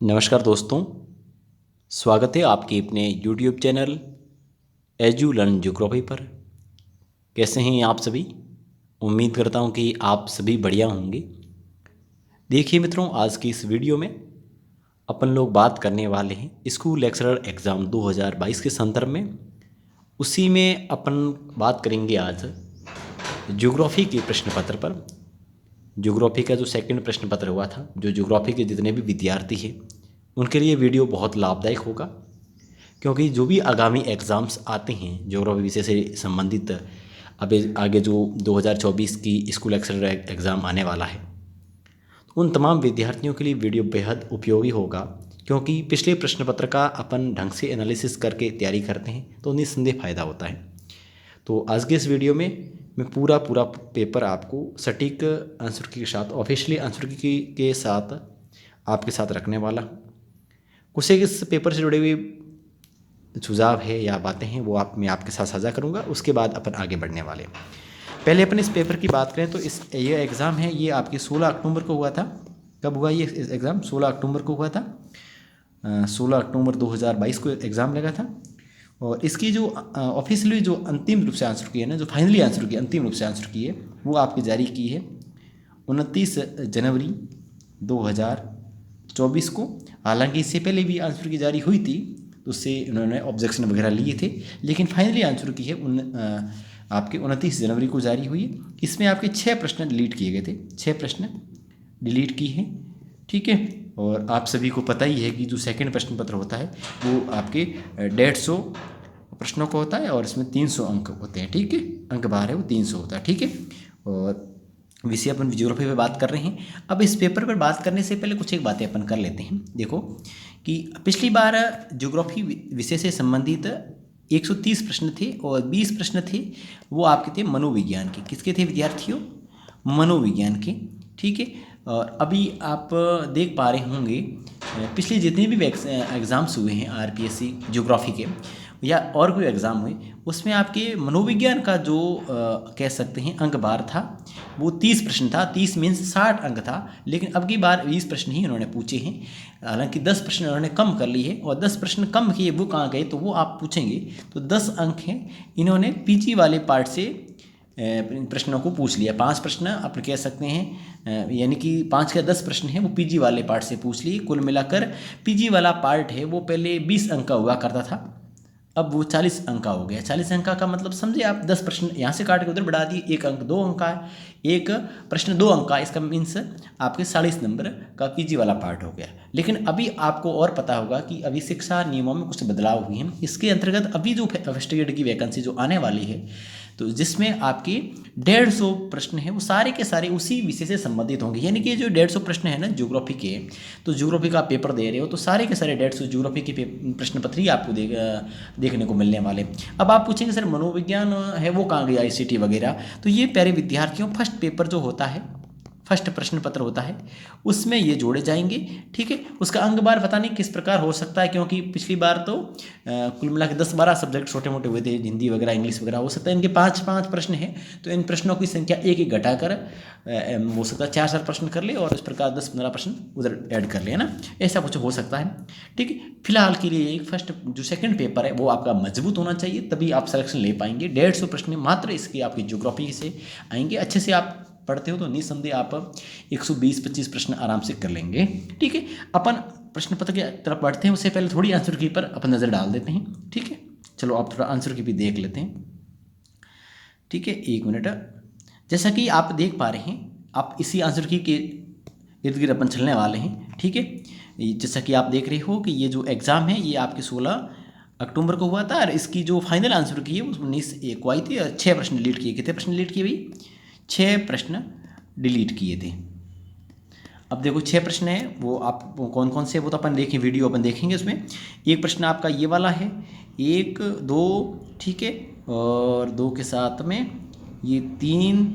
नमस्कार दोस्तों, स्वागत है आपके अपने YouTube channel edu learn geography पर। कैसे हैं आप सभी? उम्मीद करता हूं कि आप सभी बढ़िया होंगे। देखिए मित्रों, आज की इस वीडियो में अपन लोग बात करने वाले हैं स्कूल लेक्चरर एग्ज़ाम 2022 के संदर्भ में। उसी में अपन बात करेंगे आज ज्योग्राफी के प्रश्न पत्र पर। ज्योग्राफी का जो सेकंड प्रश्न पत्र हुआ था, जो ज्योग्राफी के जितने भी विद्यार्थी हैं उनके लिए वीडियो बहुत लाभदायक होगा, क्योंकि जो भी आगामी एग्ज़ाम्स आते हैं ज्योग्राफी विषय से संबंधित, अब आगे जो 2024 की स्कूल लेक्चरर एग्ज़ाम आने वाला है, तो उन तमाम विद्यार्थियों के लिए वीडियो बेहद उपयोगी होगा। क्योंकि पिछले प्रश्न पत्र का अपन ढंग से एनालिसिस करके तैयारी करते हैं तो निस्संदेह फ़ायदा होता है। तो आज के इस वीडियो में मैं पूरा पेपर आपको सटीक आंसर की के साथ, ऑफिशियली आंसर की के साथ आपके साथ रखने वाला हूँ। कुछ एक इस पेपर से जुड़े हुए सुझाव है या बातें हैं वो मैं आपके साथ साझा करूंगा। उसके बाद अपन आगे बढ़ने वाले हैं। पहले अपन इस पेपर की बात करें तो ये एग्ज़ाम है, ये आपकी 16 अक्टूबर को हुआ था। कब हुआ ये एग्ज़ाम? 16 अक्टूबर को हुआ था। 16 अक्टूबर 2022 को एग्ज़ाम लगा था। और इसकी जो ऑफिशियली जो अंतिम रूप से आंसर की है ना, जो फाइनली आंसर की अंतिम रूप से आंसर की है, वो आपकी जारी की है 29 जनवरी 2024 को। हालांकि इससे पहले भी आंसर की जारी हुई थी, तो उससे उन्होंने ऑब्जेक्शन वगैरह लिए थे, लेकिन फाइनली आंसर की है आपके 29 जनवरी को जारी हुई है। इसमें आपके 6 प्रश्न डिलीट किए गए थे, 6 प्रश्न डिलीट किए हैं, ठीक है। और आप सभी को पता ही है कि जो सेकंड प्रश्न पत्र होता है वो आपके 150 प्रश्नों का होता है और इसमें 300 अंक होते हैं, ठीक है। अंक बाहर है वो 300 होता है, ठीक है। और विषय अपन ज्योग्राफी पे बात कर रहे हैं। अब इस पेपर पर बात करने से पहले कुछ एक बातें अपन कर लेते हैं। देखो कि पिछली बार ज्योग्राफी विषय से संबंधित 130 प्रश्न थे और 20 प्रश्न थे वो आपके थे मनोविज्ञान के। किसके थे विद्यार्थियों? मनोविज्ञान के, ठीक है। और अभी आप देख पा रहे होंगे पिछले जितने भी एग्ज़ाम्स हुए हैं आरपीएससी ज्योग्राफी के या और कोई एग्ज़ाम हुए, उसमें आपके मनोविज्ञान का जो कह सकते हैं अंक बार था वो 30 प्रश्न था। 30 मीन्स 60 अंक था, लेकिन अब की बार 20 प्रश्न ही इन्होंने पूछे हैं। हालांकि 10 प्रश्न इन्होंने कम कर लिए हैं, और 10 प्रश्न कम किए वो कहाँ गए तो वो आप पूछेंगे। तो 10 अंक हैं इन्होंने पीजी वाले पार्ट से प्रश्नों को पूछ लिया। 5 प्रश्न आप कह सकते हैं, यानी कि 5 के 10 प्रश्न हैं वो पीजी वाले पार्ट से पूछ लिए। कुल मिलाकर पीजी वाला पार्ट है वो पहले 20 अंक का हुआ करता था, अब वो 40 अंक का हो गया। 40 अंक का मतलब समझे आप, 10 प्रश्न यहाँ से काट के उधर बढ़ा दिए, 1 अंक 2 अंक का है, एक प्रश्न 2 अंक का, इसका मीन्स आपके 40 नंबर का पीजी वाला पार्ट हो गया। लेकिन अभी आपको और पता होगा कि अभी शिक्षा नियमों में कुछ बदलाव हुए हैं। इसके अंतर्गत अभी जो फर्स्ट ग्रेड की वैकेंसी जो आने वाली है, तो जिसमें आपके 150 प्रश्न हैं वो सारे के सारे उसी विषय से संबंधित होंगे। यानी कि जो 150 प्रश्न है ना ज्योग्राफी के, तो ज्योग्राफी का पेपर दे रहे हो तो सारे के सारे 150 ज्योग्राफी के प्रश्न पत्र ही आपको देखने को मिलने वाले। अब आप पूछेंगे सर मनोविज्ञान है वो कहाँ गया, आईसीटी वगैरह? तो ये प्यारे विद्यार्थियों फर्स्ट पेपर जो होता है, फर्स्ट प्रश्न पत्र होता है, उसमें ये जोड़े जाएंगे, ठीक है। उसका अंक बार पता नहीं किस प्रकार हो सकता है, क्योंकि पिछली बार तो कुल मिला के 10-12 सब्जेक्ट छोटे मोटे हुए थे, हिंदी वगैरह इंग्लिश वगैरह। हो सकता है इनके 5-5 प्रश्न हैं, तो इन प्रश्नों की संख्या एक एक घटाकर हो सकता है 4-4 प्रश्न कर ले और इस प्रकार 10-15 प्रश्न उधर ऐड कर ले, है ना। ऐसा कुछ हो सकता है, ठीक है। फिलहाल के लिए एक फर्स्ट जो सेकंड पेपर है वो आपका मजबूत होना चाहिए, तभी आप सिलेक्शन ले पाएंगे। 150 प्रश्न मात्र इसके आपकी ज्योग्राफी से आएंगे। अच्छे से आप पढ़ते हो तो निसंदेह आप 120-25 प्रश्न आराम से कर लेंगे, ठीक है। अपन प्रश्न पत्र की तरफ बढ़ते हैं, उससे पहले थोड़ी आंसर की पर अपन नज़र डाल देते हैं, ठीक है। चलो आप थोड़ा आंसर की भी देख लेते हैं, ठीक है। 1 मिनट। जैसा कि आप देख पा रहे हैं, आप इसी आंसर की के इर्द गिर्द अपन चलने वाले हैं, ठीक है। जैसा कि आप देख रहे हो कि ये जो एग्ज़ाम है ये आपके 16 अक्टूबर को हुआ था, और इसकी जो फाइनल आंसर की है वो 19 को आई थी। और 6 प्रश्न डिलीट किए। कितने प्रश्न डिलीट किए भाई? 6 प्रश्न डिलीट किए थे। अब देखो 6 प्रश्न हैं, वो आप कौन कौन से वो तो अपन देखें, वीडियो अपन देखेंगे। उसमें एक प्रश्न आपका ये वाला है, 1 2, ठीक है, और 2 के साथ में ये 3,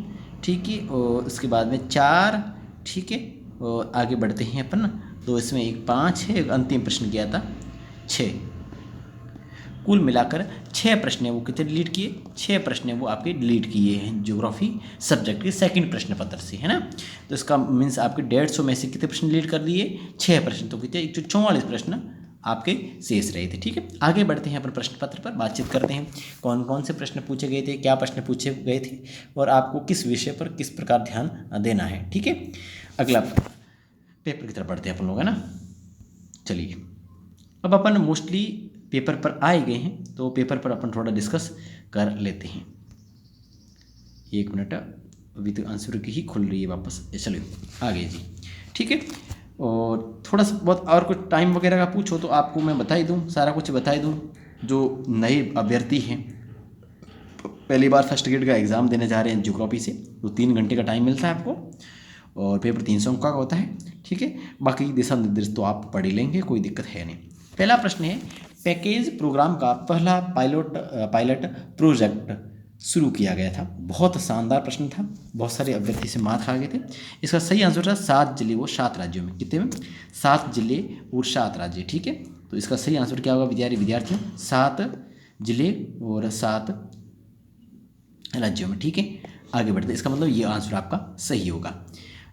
ठीक है, और उसके बाद में 4, ठीक है। और आगे बढ़ते हैं अपन, तो इसमें एक 5 है, एक अंतिम प्रश्न किया था 6। कुल मिलाकर 6 प्रश्न है वो कितने डिलीट किए, 6 प्रश्न है वो आपके डिलीट किए हैं ज्योग्राफी सब्जेक्ट के सेकंड प्रश्न पत्र से, है ना। तो इसका मीन्स आपके 150 में से कितने प्रश्न डिलीट कर दिए, 6 प्रश्न, तो कितने 144 प्रश्न आपके शेष रहे थे। ठीक है, आगे बढ़ते हैं अपन प्रश्न पत्र पर, बातचीत करते हैं कौन कौन से प्रश्न पूछे गए थे, क्या प्रश्न पूछे गए थे और आपको किस विषय पर किस प्रकार ध्यान देना है। ठीक है, अगला पेपर की तरफ बढ़ते हैं अपन लोग, है ना। चलिए, अब अपन मोस्टली पेपर पर आए गए हैं, तो पेपर पर अपन थोड़ा डिस्कस कर लेते हैं। 1 मिनट, अभी तो आंसर की ही खुल रही है वापस, चलिए आगे जी। ठीक है, और थोड़ा सा बहुत और कुछ टाइम वगैरह का पूछो तो आपको मैं बता ही दूँ, सारा कुछ बता ही दूँ। जो नए अभ्यर्थी हैं, पहली बार फर्स्ट ग्रेड का एग्ज़ाम देने जा रहे हैं ज्योग्राफी से, तो 3 घंटे का टाइम मिलता है आपको और पेपर 300 अंक का होता है। ठीक है, बाकी दिशा निर्देश तो आप पढ़ ही लेंगे, कोई दिक्कत है नहीं। पहला प्रश्न है, पैकेज प्रोग्राम का पहला पायलट प्रोजेक्ट शुरू किया गया था। बहुत शानदार प्रश्न था, बहुत सारे अभ्यर्थी से मार्क्स आ गए थे। इसका सही आंसर था 7 जिले वो 7 राज्यों में, कितने में 7 जिले और 7 राज्य। ठीक है, तो इसका सही आंसर क्या होगा विद्यार्थियों, 7 जिले और 7 राज्यों में। ठीक है, आगे बढ़ते, इसका मतलब ये आंसर आपका सही होगा।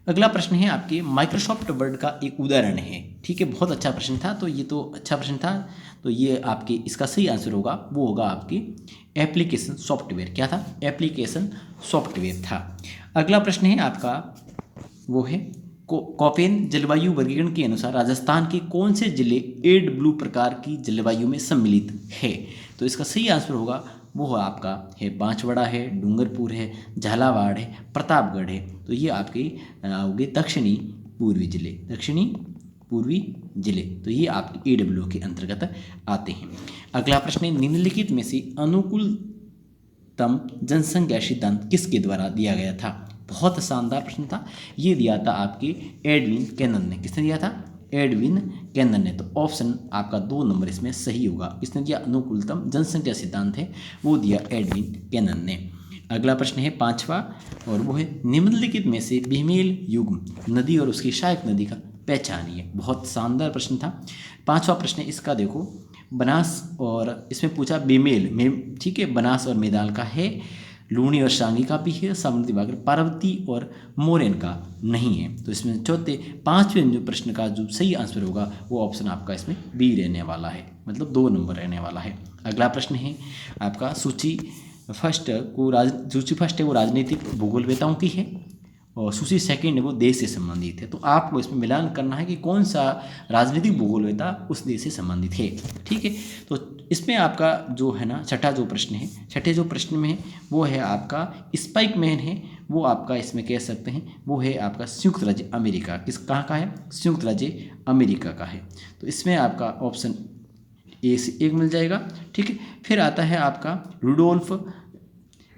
अगला प्रश्न है आपके माइक्रोसॉफ्ट वर्ड का एक उदाहरण है। ठीक है, बहुत अच्छा प्रश्न था, तो ये तो अच्छा प्रश्न था, तो ये आपके इसका सही आंसर होगा, वो होगा आपकी एप्लीकेशन सॉफ्टवेयर। क्या था, एप्लीकेशन सॉफ्टवेयर था। अगला प्रश्न है आपका, वो है कोपेन जलवायु वर्गीकरण के अनुसार राजस्थान के कौन से जिले एड ब्लू प्रकार की जलवायु में सम्मिलित है। तो इसका सही आंसर होगा, वो आपका है बांसवाड़ा है, डूंगरपुर है, झालावाड़ है, प्रतापगढ़ है। तो ये आपके होंगे दक्षिणी पूर्वी जिले, तो ये आपके AW के अंतर्गत आते हैं। अगला प्रश्न है, निम्नलिखित में से अनुकूलतम जनसंख्या सिद्धांत किसके द्वारा दिया गया था। बहुत शानदार प्रश्न था, ये दिया था आपके एडविन कैनन ने। किसने दिया था, एडविन कैनन ने। तो ऑप्शन आपका 2 नंबर इसमें सही होगा। किसने दिया, अनुकूलतम जनसंख्या सिद्धांत है वो दिया एडविन कैनन ने। अगला प्रश्न है 5वां, और वो है निम्नलिखित में से बेमेल युग्म नदी और उसकी सहायक नदी का पहचानिए। बहुत शानदार प्रश्न था। 5वां प्रश्न है इसका, देखो बनास, और इसमें पूछा बेमेल में, ठीक है, बनास और मेदाल का है, लूणी और शांगी का भी है, सामुद्री बागर, पार्वती और मोरेन का नहीं है। तो इसमें 5वें जो प्रश्न का जो सही आंसर होगा वो ऑप्शन आपका इसमें बी रहने वाला है, मतलब 2 नंबर रहने वाला है। अगला प्रश्न है आपका सूची फर्स्ट है वो राजनीतिक भूगोलवेताओं की है, और सूची सेकंड है वो देश से संबंधित है। तो आपको इसमें मिलान करना है कि कौन सा राजनीतिक भूगोलवेता उस देश से संबंधित है। ठीक है, तो इसमें आपका जो है ना छठा जो प्रश्न में है वो है आपका स्पाइक मैन है, वो आपका इसमें कह सकते हैं वो है आपका संयुक्त राज्य अमेरिका। कहाँ का है, संयुक्त राज्य अमेरिका का है। तो इसमें आपका ऑप्शन ए से 1 मिल जाएगा। ठीक है, फिर आता है आपका रुडोल्फ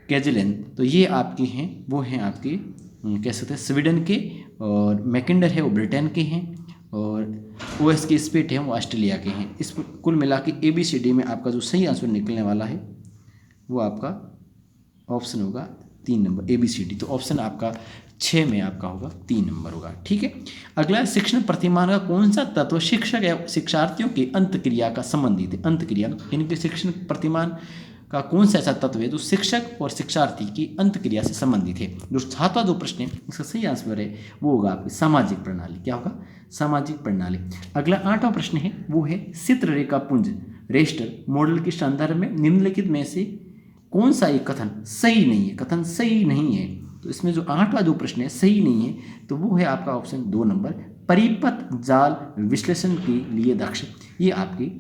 कैजलेन, तो ये आपके हैं वो हैं आपके कह सकते हैं स्वीडन के, और मैकिंडर है वो ब्रिटेन के हैं, और ओएस के स्पेट हैं वो ऑस्ट्रेलिया के हैं। इस कुल मिला के ABCD में आपका जो सही आंसर निकलने वाला है वो आपका ऑप्शन होगा 3 नंबर ABCD। तो ऑप्शन आपका 6 में आपका होगा 3 नंबर होगा। ठीक है, अगला शिक्षण प्रतिमान का कौन सा तत्व शिक्षक या शिक्षार्थियों के अंतक्रिया का संबंधित है। अंतक्रिया यानी कि शिक्षण प्रतिमान का कौन सा ऐसा तत्व है जो शिक्षक और शिक्षार्थी की अंतक्रिया से संबंधित है। जो 7वां जो प्रश्न है इसका सही आंसर है वो होगा आपकी सामाजिक प्रणाली। क्या होगा, सामाजिक प्रणाली। अगला 8वां प्रश्न है वो है चित्र रेखा पुंज रेस्टर मॉडल के संदर्भ में निम्नलिखित में से कौन सा एक कथन सही नहीं है। तो इसमें जो 8वां जो प्रश्न है सही नहीं है, तो वो है आपका ऑप्शन 2 नंबर परिपथ जाल विश्लेषण के लिए दक्ष। ये आपकी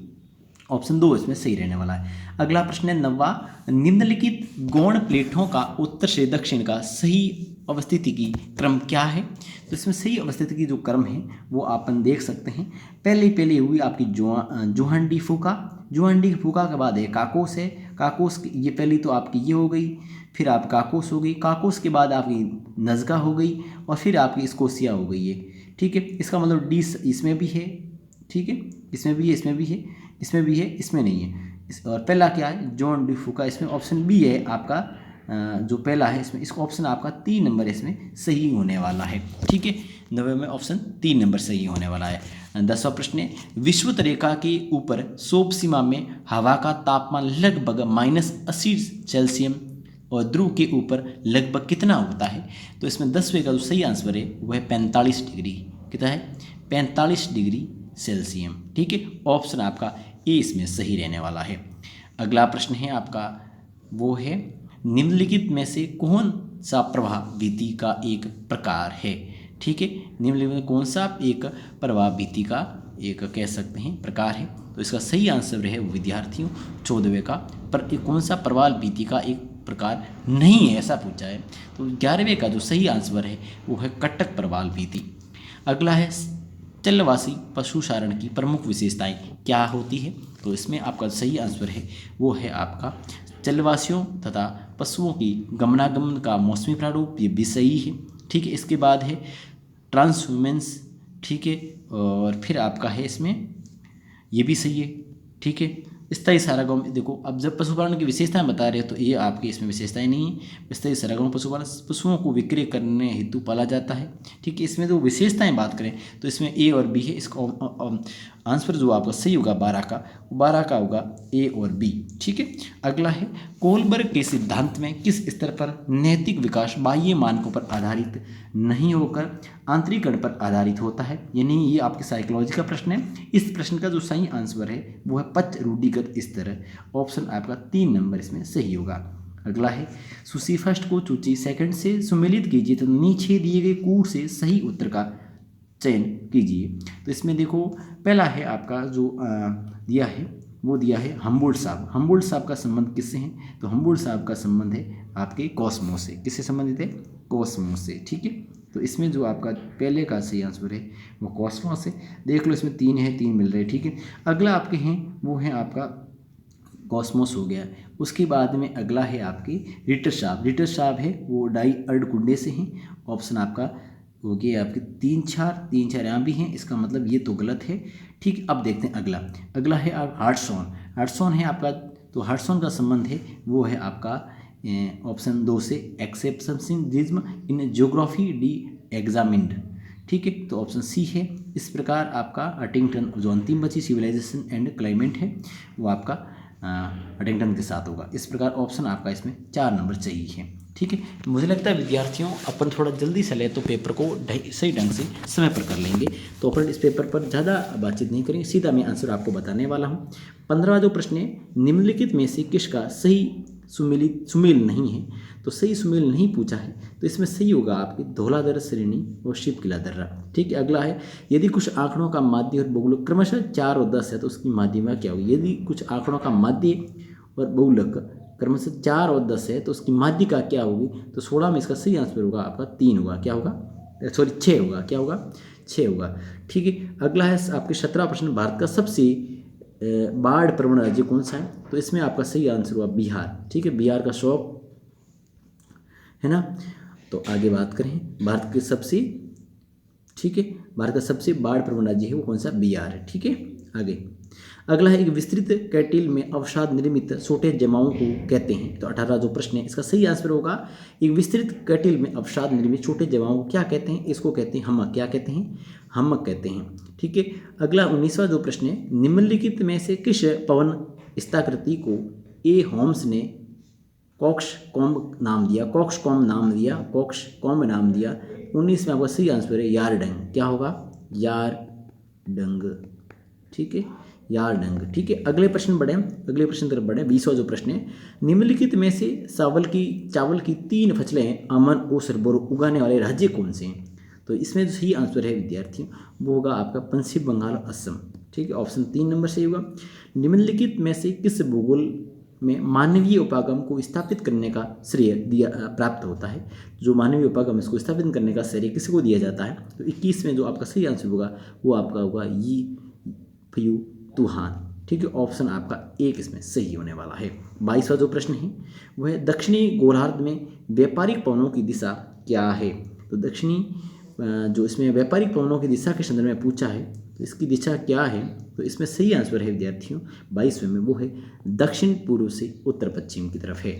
ऑप्शन 2 इसमें सही रहने वाला है। अगला प्रश्न है 9वां, निम्नलिखित गौण प्लेटों का उत्तर से दक्षिण का सही अवस्थिति की क्रम क्या है। तो इसमें सही अवस्थिति की जो क्रम है वो अपन देख सकते हैं। पहले हुई आपकी जोहांडी फूका के बाद है काकोस है, काकोस ये पहली तो आपकी ये हो गई, फिर आप काकोस हो गई, काकोस के बाद आपकी नज़गा हो गई, और फिर आपकी स्कोसिया हो गई है। ठीक है, इसका मतलब डी इसमें भी है, ठीक है, इसमें भी है, इसमें नहीं है। और पहला क्या है, जॉन डी फूका, इसमें ऑप्शन बी है आपका जो पहला है इसमें, इसका ऑप्शन आपका 3 नंबर इसमें सही होने वाला है। ठीक है, 9वें में ऑप्शन 3 नंबर सही होने वाला है। 10वां प्रश्न है, विषुवत रेखा के ऊपर सोप सीमा में हवा का तापमान लगभग -80 सेल्सियस और ध्रुव के ऊपर लगभग कितना होता है। तो इसमें 10वें का जो सही आंसर है वह है 45 डिग्री। कितना है? 45 डिग्री सेल्सियस। ठीक है, ऑप्शन आपका ए इसमें सही रहने वाला है। अगला प्रश्न है आपका, वो है निम्नलिखित में से कौन सा प्रभाविति का एक प्रकार है। ठीक है, निम्नलिखित में कौन सा एक प्रभाविति का एक कह सकते हैं प्रकार है। तो इसका सही आंसर है विद्यार्थियों 14वें का, पर कौन सा प्रभाविति का एक प्रकार नहीं है ऐसा पूछा है। तो 11वें का जो सही आंसर है वो है कटक प्रभाविति। अगला है चलवासी पशु सारण की प्रमुख विशेषताएं क्या होती है। तो इसमें आपका सही आंसर है वो है आपका चलवासियों तथा पशुओं की गमनागमन का मौसमी प्रारूप, ये भी सही है। ठीक है, इसके बाद है ट्रांसह्यूमेंस। ठीक है, और फिर आपका है इसमें ये भी सही है। ठीक है, स्थायी सारागाम, देखो अब जब पशुपालन की विशेषताएं बता रहे हो तो ये आपकी इसमें विशेषताएं नहीं है। स्थायी सारागाम पशुपालन पशुओं को विक्रय करने हेतु पाला जाता है। ठीक है, इसमें जो विशेषताएं बात करें तो इसमें ए और बी है। इसका आंसर जो आपका सही होगा 12 का होगा ए और बी। ठीक है, अगला है कोलबर्ग के सिद्धांत में किस स्तर पर नैतिक विकास बाह्य मानकों पर आधारित नहीं होकर आंतरिकरण पर आधारित होता है। यानी ये आपके साइकोलॉजी का प्रश्न है। इस प्रश्न का जो सही आंसर है वो है पच रूढ़िगत स्तर। ऑप्शन आपका 3 नंबर इसमें सही होगा। अगला है सूची फर्स्ट को सूची सेकंड से सुमेलित कीजिए तो नीचे दिए गए कूट से सही उत्तर का चयन कीजिए। तो इसमें देखो पहला है आपका जो दिया है वो दिया है हम्बोल्ट साहब। हम्बोल्ट साहब का संबंध किससे है। तो हम्बोल्ट साहब का संबंध है आपके कॉस्मोस से। किससे संबंधित है? कॉस्मोस से। ठीक है, तो इसमें जो आपका पहले का सही आंसर है वो कॉस्मोस से। देख लो इसमें 3 है, 3 मिल रहे हैं। ठीक है, अगला आपके हैं वो है आपका कॉस्मोस हो गया। उसके बाद में अगला है आपकी रिटर साहब। रिटर साहब है वो डाई अर्धकुंडे से हैं। ऑप्शन आपका हो गया आपके 3 4 यहाँ भी हैं, इसका मतलब ये तो गलत है। ठीक, अब देखते हैं अगला है आप हार्टसॉन है आपका। तो हार्टसॉन का संबंध है वो है आपका ऑप्शन 2 से एक्सेप्शनिज्म इन ज्योग्राफी डी एग्जामिन्ड। ठीक है, तो ऑप्शन सी है। इस प्रकार आपका हंटिंगटन जो अंतिम बची सिविलाइजेशन एंड क्लाइमेट है वो आपका हंटिंगटन के साथ होगा। इस प्रकार ऑप्शन आपका इसमें 4 नंबर चाहिए है। ठीक है, मुझे लगता है विद्यार्थियों अपन थोड़ा जल्दी से ले तो पेपर को सही ढंग से समय पर कर लेंगे। तो अपन इस पेपर पर ज़्यादा बातचीत नहीं करेंगे, सीधा मैं आंसर आपको बताने वाला हूँ। 15वां जो प्रश्न है, निम्नलिखित में से किसका सही सुमेल नहीं है। तो सही सुमेल नहीं पूछा है तो इसमें सही होगा आपकी धौलाधर श्रेणी और शिव किला दर्रा। ठीक है, अगला है यदि कुछ आंकड़ों का माध्य और बहुलक क्रमशः 4 और 10 है तो उसकी माध्यिका क्या होगी। यदि कुछ आंकड़ों का माध्य और बहुलक क्रमशः 4 और 10 है तो उसकी माध्यिका क्या होगी। तो 16 में इसका सही आंसर होगा आपका 3 होगा। क्या होगा? सॉरी 6 होगा। क्या होगा? 6 होगा। ठीक है, अगला है आपके 17वां प्रश्न, भारत का सबसे बाढ़ प्रवण राज्य कौन सा है। तो इसमें आपका सही आंसर हुआ बिहार। ठीक है, बिहार का शौक है ना। तो आगे बात करें भारत के सबसे, ठीक है, भारत का सबसे बाढ़ प्रवण राज्य है वो कौन सा? बिहार है। ठीक है, आगे अगला है एक विस्तृत कैटिल में अवसाद निर्मित छोटे जमाओं को कहते हैं। तो 18 जो प्रश्न है इसका सही आंसर होगा एक विस्तृत कैटिल में अवसाद निर्मित छोटे जमाओं को क्या कहते हैं। इसको कहते हैं हमक। क्या कहते हैं? हमक कहते हैं। ठीक है, अगला 19वां जो प्रश्न है, निम्नलिखित में से किस पवन स्थाकृति को ए होम्स ने कॉक्सकॉम्ब नाम दिया। 19 में आपका सही आंसर है यारडंग। क्या होगा? यारडंग। ठीक है, यारडंग। ठीक है, अगले प्रश्न तरफ बढ़े। 20वां जो प्रश्न है, निम्नलिखित में से चावल की 3 फसलें अमन और बोरो उगाने वाले राज्य कौन से हैं। तो इसमें जो सही आंसर है विद्यार्थियों वो होगा आपका पश्चिम बंगाल और असम। ठीक है, ऑप्शन 3 नंबर सही होगा। निम्नलिखित में से किस भूगोल में मानवीय उपागम को स्थापित करने का श्रेय प्राप्त होता है। जो मानवीय उपागम इसको स्थापित करने का श्रेय किसको दिया जाता है। तो 21 में जो आपका सही आंसर होगा वो आपका होगा यी तुहान। ठीक है, ऑप्शन आपका 1 इसमें सही होने वाला है। 22वां जो प्रश्न है वह है दक्षिणी गोलार्ध में व्यापारिक पवनों की दिशा क्या है। तो दक्षिणी जो इसमें व्यापारिक पवनों की दिशा के संदर्भ में पूछा है तो इसकी दिशा क्या है। तो इसमें सही आंसर है विद्यार्थियों 22वें में वो है दक्षिण पूर्व से उत्तर पश्चिम की तरफ है।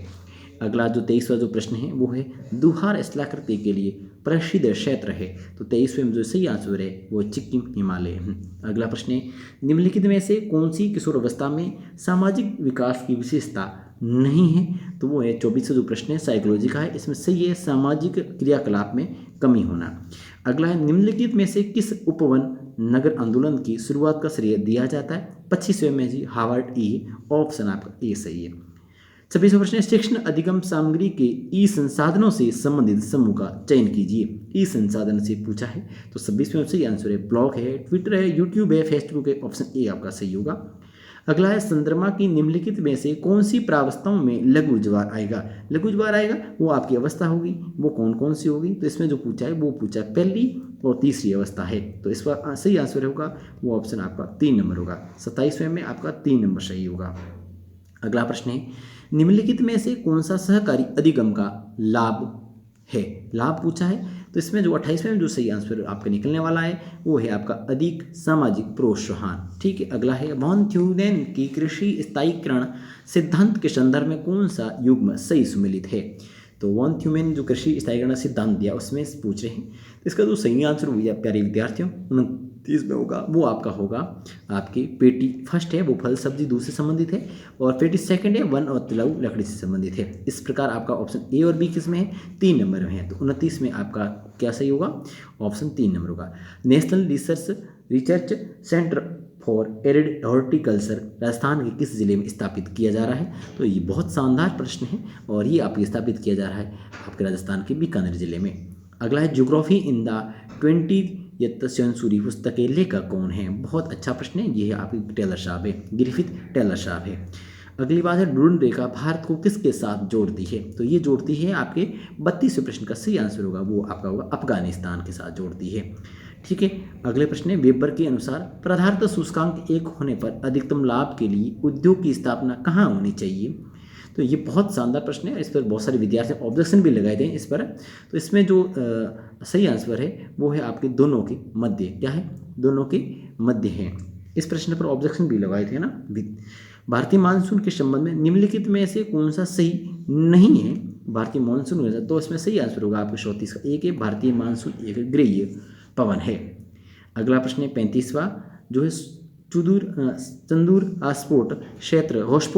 अगला जो 23वां जो प्रश्न है वो है दुहार स्थलाकृति के लिए प्रसिद्ध क्षेत्र है? तो 23वें में जो सही आंसर है वो सिक्किम हिमालय है। अगला प्रश्न है, निम्नलिखित में से कौन सी किशोर अवस्था में सामाजिक विकास की विशेषता नहीं है? तो वो है 24वां जो प्रश्न है साइकोलॉजी का है, इसमें सही है सामाजिक क्रियाकलाप में कमी होना। अगला है, निम्नलिखित में से किस उपवन नगर आंदोलन की शुरुआत का श्रेय दिया जाता है? 25वें में जी हार्वर्ड ई, ऑप्शन आपका ए सही है। 26वां प्रश्न है, शिक्षण अधिगम सामग्री के ई संसाधनों से संबंधित समूह का चयन कीजिए। ई संसाधन से पूछा है, तो 26वें में सही आंसर है ब्लॉग है, ट्विटर है, यूट्यूब है, फेसबुक है, ऑप्शन ए आपका सही होगा। अगला है, चंद्रमा की निम्नलिखित में से कौन सी प्रावस्थाओं में लघु ज्वार आएगा? लघु ज्वार आएगा वो आपकी अवस्था होगी, वो कौन कौन सी होगी? तो इसमें जो पूछा है वो पूछा है पहली और तीसरी अवस्था है, तो इस पर सही आंसर होगा वो ऑप्शन आपका 3 नंबर होगा। 27वें में आपका 3 नंबर सही होगा। अगला प्रश्न है, निम्नलिखित में से कौन सा सहकारी अधिगम का लाभ है? लाभ पूछा है, तो इसमें जो 28वें में जो सही आंसर आपका निकलने वाला है वो है आपका अधिक सामाजिक प्रोत्साहन। ठीक है। अगला है, वॉन थ्यूनेन की कृषि स्थायीकरण सिद्धांत के संदर्भ में कौन सा युग्म सही सुमेलित है? तो वॉन थ्यूमेन जो कृषि स्थायीकरण सिद्धांत दिया उसमें पूछ रहे हैं, तो इसका जो सही आंसर हुआ प्यारे विद्यार्थियों 29 में होगा वो आपका होगा आपकी पेटी फर्स्ट है वो फल सब्जी दूध से संबंधित है, और पेटी सेकंड है वन और तिलऊ लकड़ी से संबंधित है। इस प्रकार आपका ऑप्शन ए और बी किस में है? 3 नंबर में है, तो 29 में आपका क्या सही होगा? ऑप्शन 3 नंबर होगा। National research centre for arid horticulture Rajasthan के किस जिले में स्थापित किया जा रहा है? तो ये बहुत शानदार प्रश्न है, और ये आपको स्थापित किया जा रहा है आपके राजस्थान के बीकानेर जिले में। अगला है, geography in the 20th century पुस्तक के लेखक कौन है? बहुत अच्छा प्रश्न है, ये है आपकी टेलर साहब है, ग्रिफिथ टेलर साहब है। अगली बात है, ड्रून रेखा भारत को किसके साथ जोड़ती है? तो ये जोड़ती है आपके 32वें प्रश्न का सही आंसर होगा वो आपका होगा अफगानिस्तान के साथ जोड़ती है। ठीक है। अगले प्रश्न है, वेबर के अनुसार पदार्थ सूचकांक 1 होने पर अधिकतम लाभ के लिए उद्योग की स्थापना कहाँ होनी चाहिए? तो ये बहुत शानदार प्रश्न है, इस पर बहुत सारे विद्यार्थी ऑब्जेक्शन भी लगाए थे इस पर। तो इसमें जो सही आंसर है वो है आपके दोनों के मध्य। क्या है? दोनों के मध्य है। इस प्रश्न पर ऑब्जेक्शन भी लगाए थे ना। भारतीय मानसून के संबंध में निम्नलिखित में से कौन सा सही नहीं है? भारतीय मानसून, तो इसमें सही आंसर होगा आपके 34 का एक है भारतीय मानसून एक ग्रेय पवन है। अगला प्रश्न है 35वां जो है चंदूर हॉटस्पॉट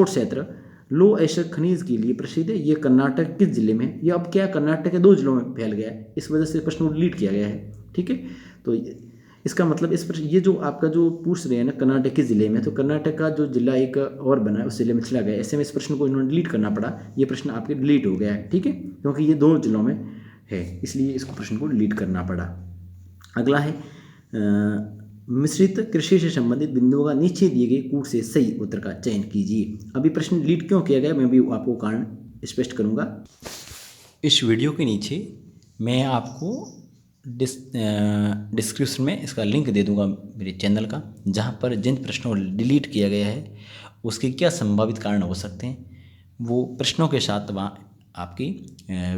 क्षेत्र लो एसिड खनिज के लिए प्रसिद्ध है। ये कर्नाटक किस जिले में है? ये अब क्या कर्नाटक के 2 जिलों में फैल गया है, इस वजह से प्रश्न को डिलीट किया गया है। ठीक है। तो इसका मतलब इस पर ये जो आपका जो पूछ रहे हैं ना कर्नाटक के जिले में, तो कर्नाटक का जो जिला एक और बना है उस जिले में चला गया, ऐसे में इस प्रश्न को इन्होंने डिलीट करना पड़ा। ये प्रश्न आपके डिलीट हो गया है। ठीक है, क्योंकि ये 2 जिलों में है इसलिए इसको प्रश्न को डिलीट करना पड़ा। अगला है मिश्रित कृषि से संबंधित बिंदुओं का नीचे दिए गए कूट से सही उत्तर का चयन कीजिए। अभी प्रश्न डिलीट क्यों किया गया मैं भी आपको कारण स्पष्ट करूंगा। इस वीडियो के नीचे मैं आपको डिस्क्रिप्शन में इसका लिंक दे दूंगा मेरे चैनल का, जहां पर जिन प्रश्नों को डिलीट किया गया है उसके क्या संभावित कारण हो सकते हैं वो प्रश्नों के साथ वहाँ आपकी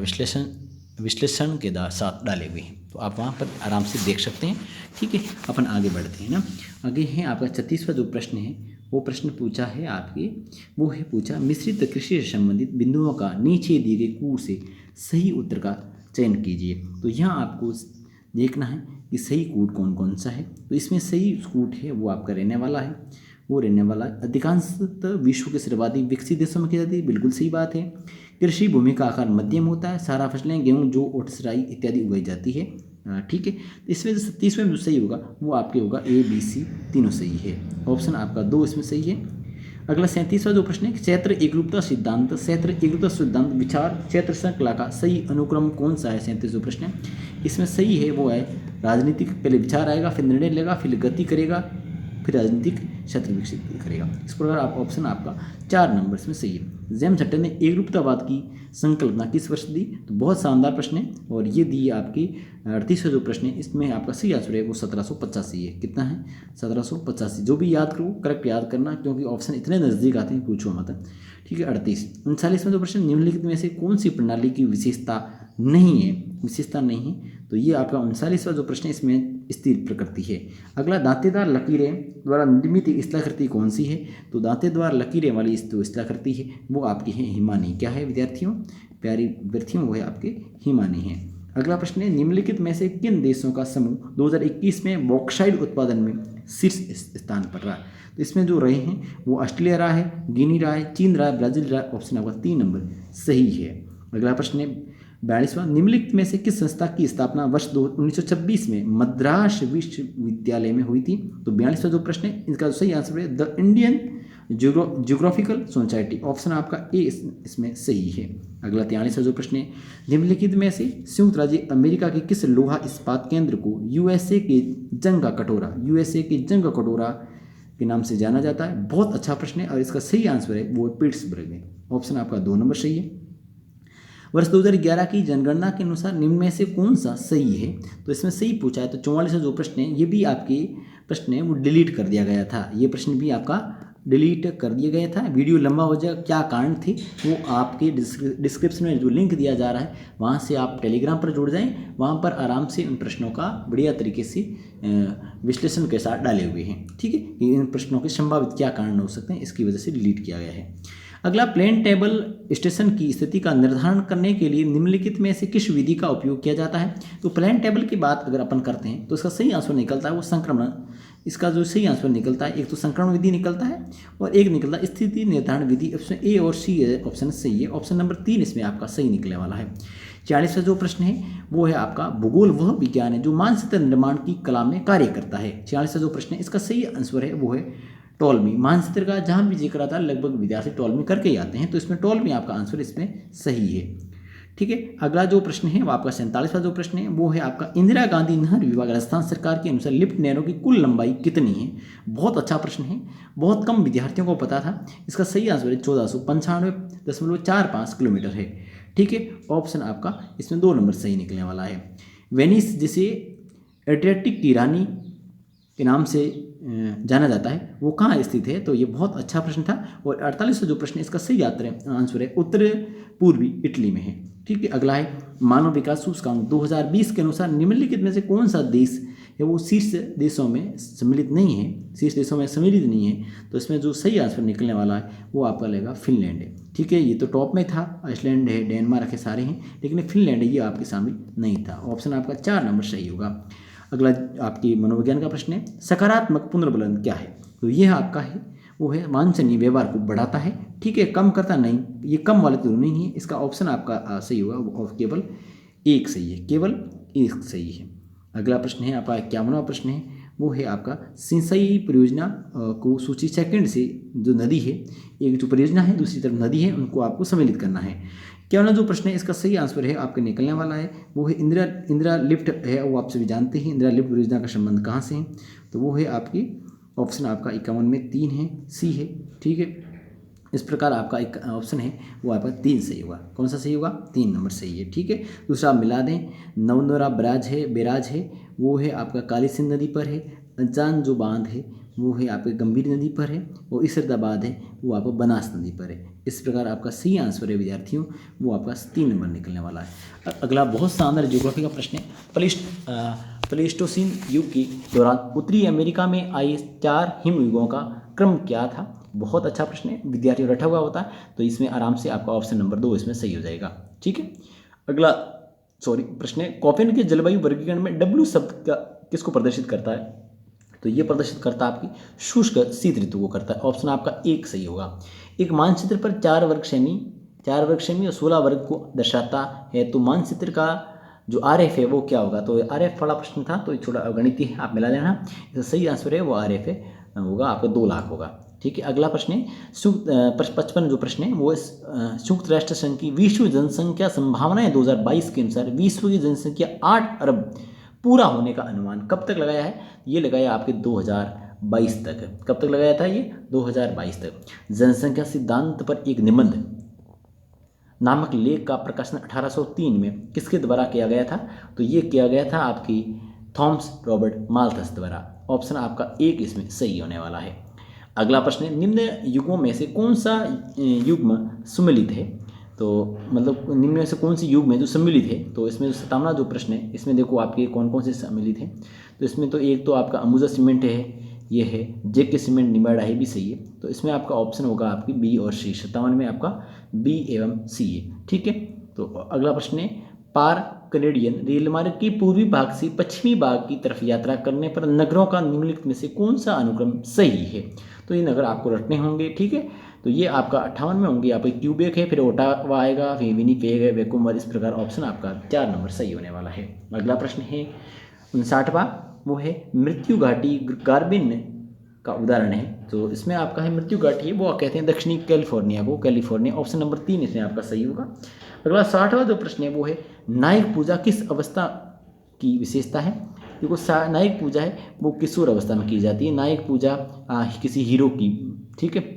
विश्लेषण के साथ डाले हुए हैं, तो आप वहाँ पर आराम से देख सकते हैं। ठीक है, अपन आगे बढ़ते हैं ना। आगे है आपका 36वां जो प्रश्न है वो प्रश्न पूछा है आपके वो है पूछा मिश्रित कृषि से संबंधित बिंदुओं का नीचे दिए गए कूट से सही उत्तर का चयन कीजिए। तो यहाँ आपको देखना है कि सही कूट कौन कौन सा है। तो इसमें सही कूट है वो आपका रहने वाला है, वो रहने वाला अधिकांशतः विश्व के सर्वाधिक विकसित देशों में की जाती है। बिल्कुल सही बात है। कृषि भूमि का आकार मध्यम होता है, सारा फसलें गेहूँ जौ ओट्स राई इत्यादि उगाई जाती है। ठीक है, तो इसमें 37वें में जो सही होगा वो आपके होगा A B C तीनों सही है। ऑप्शन आपका 2 इसमें सही है। अगला 37वां जो प्रश्न है क्षेत्र एकरूपता सिद्धांत विचार क्षेत्र श्रृंखला का सही अनुक्रम कौन सा है? 37 जो प्रश्न है इसमें सही है वो है राजनीतिक, पहले विचार आएगा फिर निर्णय लेगा फिर गति करेगा फिर राजनीतिक क्षेत्र विकसित करेगा। इस प्रकार आप ऑप्शन आपका 4 नंबर में सही है। जेम्स हटन ने एकरूपतावाद की संकल्पना किस वर्ष दी? तो बहुत शानदार प्रश्न है, और ये दी आपकी 38वां जो प्रश्न है इसमें आपका सही आंसर है वो 1785 है। कितना है? 1785। जो भी याद करो करेक्ट याद करना, क्योंकि ऑप्शन इतने नज़दीक आते हैं पूछो मत। ठीक है। 38 39वां जो प्रश्न निम्नलिखित में से कौन सी प्रणाली की विशेषता नहीं है? तो ये आपका 39वां जो प्रश्न है इसमें स्थिर प्रकृति है। अगला दांतेदार लकीरें द्वारा निर्मित स्थलाकृति कौन सी है? तो दांतेदार लकीरें वाली जो स्थलाकृति है वो आपकी है हिमानी। क्या है विद्यार्थियों, प्यारी विद्यार्थियों, वो है आपके हिमानी है। अगला प्रश्न है, निम्नलिखित में से किन देशों का समूह 2021 में बॉक्साइट उत्पादन में शीर्ष स्थान पर रहा? तो इसमें जो रहे हैं वो ऑस्ट्रेलिया रहा है, गिनी रहा है, चीन रहा है, ब्राजील रहा है। ऑप्शन आपका 3 नंबर सही है। अगला प्रश्न है 42वां, निम्नलिखित में से किस संस्था की स्थापना वर्ष 1926 में मद्रास विश्वविद्यालय में हुई थी? तो 42वां जो प्रश्न है इसका सही आंसर है the Indian geographical society. Option आपका ए इसमें सही है। अगला 43वां जो प्रश्न है, निम्नलिखित में से संयुक्त राज्य अमेरिका के किस लोहा इस्पात केंद्र को यूएसए के जंग का कटोरा के नाम से जाना जाता है? बहुत अच्छा प्रश्न है और इसका सही आंसर है वो पिट्सबर्ग है। ऑप्शन आपका 2 नंबर सही है। वर्ष 2011 की जनगणना के अनुसार निम्न में से कौन सा सही है? तो इसमें सही पूछा है। तो 44वां जो प्रश्न है ये भी आपके प्रश्न है वो डिलीट कर दिया गया था। ये प्रश्न भी आपका डिलीट कर दिया गया था। वीडियो लंबा हो जाएगा, क्या कारण थे वो आपके डिस्क्रिप्शन में जो लिंक दिया जा रहा है वहाँ से आप टेलीग्राम पर जुड़ जाएं। वहाँ पर आराम से इन प्रश्नों का बढ़िया तरीके से विश्लेषण के साथ डाले हुए हैं। ठीक है, कि इन प्रश्नों के संभावित क्या कारण हो सकते हैं इसकी वजह से डिलीट किया गया है। अगला, प्लेन टेबल स्टेशन की स्थिति का निर्धारण करने के लिए निम्नलिखित में से किस विधि का उपयोग किया जाता है? तो प्लेन टेबल की बात अगर अपन करते हैं तो इसका सही आंसर निकलता है वो संक्रमण। इसका जो सही आंसर निकलता है एक तो संक्रमण विधि निकलता है और एक निकलता है स्थिति निर्धारण विधि। ऑप्शन ए और सी ऑप्शन सही है। ऑप्शन नंबर 3 इसमें आपका सही निकलने वाला है। 40वां जो प्रश्न है वो है आपका भूगोल वह विज्ञान है जो मानचित्र निर्माण की कला में कार्य करता है। 40वां जो प्रश्न है इसका सही आंसर है वो है टॉलमी। मानचित्र का जहाँ भी जिक्र आता है लगभग विद्यार्थी टॉलमी करके ही आते हैं, तो इसमें टॉलमी आपका आंसर इसमें सही है। ठीक है, अगला जो प्रश्न है वो आपका 47वां जो प्रश्न है वो है आपका इंदिरा गांधी नहर विभाग राजस्थान सरकार के अनुसार लिफ्ट नहरों की कुल लंबाई कितनी है? बहुत अच्छा प्रश्न है, बहुत कम विद्यार्थियों को पता था। इसका सही आंसर है 1495.45 किलोमीटर है। ठीक है, ऑप्शन आपका इसमें 2 नंबर सही निकलने वाला है। वेनिस जिसे एड्रियाटिक की रानी के नाम से जाना जाता है वो कहाँ स्थित है? तो ये बहुत अच्छा प्रश्न था। और 48वां जो प्रश्न है इसका सही आंसर है उत्तर पूर्वी इटली में है। ठीक है, अगला है मानव विकास सूचकांक 2020 के अनुसार निम्नलिखित में से कौन सा देश है वो शीर्ष देशों में सम्मिलित नहीं है? तो इसमें जो सही आंसर निकलने वाला है वो आपका लगेगा फिनलैंड है। ठीक है, ये तो टॉप में था, आइसलैंड है, डेनमार्क है, सारे हैं, लेकिन फिनलैंड है ये आपके शामिल नहीं था। ऑप्शन आपका 4 नंबर सही होगा। अगला आपकी मनोविज्ञान का प्रश्न है सकारात्मक पुनर्बलन क्या है? तो यह आपका है वो है वांछनीय व्यवहार को बढ़ाता है। ठीक है, कम करता नहीं, ये कम वाले तो नहीं है। इसका ऑप्शन आपका सही होगा और केवल एक सही है, केवल एक सही है। अगला प्रश्न है आपका 51वां प्रश्न है वो है आपका सिंचाई परियोजना को सूची सेकंड से जो नदी है, एक जो परियोजना है दूसरी तरफ नदी है, उनको आपको सम्मिलित करना है। 51वां जो प्रश्न है इसका सही आंसर है आपके निकलने वाला है वो है इंदिरा लिफ्ट है। वो आप सभी जानते हैं इंदिरा लिफ्ट परियोजना का संबंध कहाँ से है? तो वो है आपकी ऑप्शन आपका 51 में 3 है, सी है। ठीक है, इस प्रकार आपका एक ऑप्शन है वो आपका 3 सही होगा। कौन सा सही होगा? 3 नंबर सही है। ठीक है, दूसरा आप मिला दें नवनोरा बैराज है वो है आपका काली सिंध नदी पर है। अजान जो बांध है वो है आपके गंभीर नदी पर है और इसरदाबाद है वो आपका बनास नदी पर है। इस प्रकार आपका सही आंसर है विद्यार्थियों वो आपका 3 नंबर निकलने वाला है। अगला बहुत शानदार ज्योग्राफी का प्रश्न है प्लेस्टोसीन युग के दौरान उत्तरी अमेरिका में आए 4 हिमयुगों का क्रम क्या था? बहुत अच्छा प्रश्न है, विद्यार्थियों रटा हुआ होता है, तो इसमें आराम से आपका ऑप्शन नंबर 2 इसमें सही हो जाएगा। ठीक है, अगला प्रश्न है कॉपेन के जलवायु वर्गीकरण में W शब्द का किसको प्रदर्शित करता है? तो ये प्रदर्शित करता है आपकी शुष्क शीत ऋतु को करता है। ऑप्शन आपका 1 सही होगा। एक मानचित्र पर 4 वर्ग सेमी और 16 वर्ग को दर्शाता है, तो मानचित्र का जो RF है वो क्या होगा? तो RF वाला प्रश्न था, तो थोड़ा गणितीय है, आप मिला लेना। इसका सही आंसर है वो RF है होगा आपका 2 लाख होगा। ठीक है, अगला प्रश्न है 55 जो प्रश्न है वो संयुक्त राष्ट्र संघ की विश्व जनसंख्या संभावनाएं 2022 के अनुसार विश्व की जनसंख्या 8 अरब पूरा होने का अनुमान कब तक लगाया है? ये लगाया आपके 2022 तक। कब तक लगाया था ये? 2022 तक। जनसंख्या सिद्धांत पर एक निबंध नामक लेख का प्रकाशन 1803 में किसके द्वारा किया गया था? तो ये किया गया था आपकी थॉमस रॉबर्ट माल्थस द्वारा। ऑप्शन आपका 1 इसमें सही होने वाला है। अगला प्रश्न है निम्न युगों में से कौन सा युग्म सम्मिलित है? तो मतलब निम्न में से कौन सी युग में जो सम्मिलित है? तो इसमें 57वां जो प्रश्न है इसमें देखो आपके कौन कौन से सम्मिलित हैं। तो इसमें तो एक तो आपका अंबुजा सीमेंट है, ये है जेके सीमेंट निमाड़ा है, भी सही है। तो इसमें आपका ऑप्शन होगा आपकी बी और सी। 57 में आपका बी एवं सी है। ठीक है, तो अगला प्रश्न है पार कनेडियन रेल मार्ग के पूर्वी भाग से पश्चिमी भाग की तरफ यात्रा करने पर नगरों का निम्नलिखित में से कौन सा अनुक्रम सही है। तो ये नगर आपको रटने होंगे, ठीक है। तो ये आपका 58 में होंगे, आपका क्यूबेक है, फिर ओटावा आएगा, फिर विनीपेग है, वैंकूवर। इस प्रकार ऑप्शन आपका 4 नंबर सही होने वाला है। अगला प्रश्न है 59वां, वो है मृत्यु घाटी गार्बिन का उदाहरण है। तो इसमें आपका है मृत्यु घाटी, वो कहते हैं दक्षिणी कैलिफोर्निया को, कैलिफोर्निया। ऑप्शन नंबर 3 इसमें आपका सही होगा। अगला 60वां जो प्रश्न है वो है नायक पूजा किस अवस्था की विशेषता है। देखो नायक पूजा है वो किशोर अवस्था में की जाती है, नायक पूजा किसी हीरो की, ठीक है।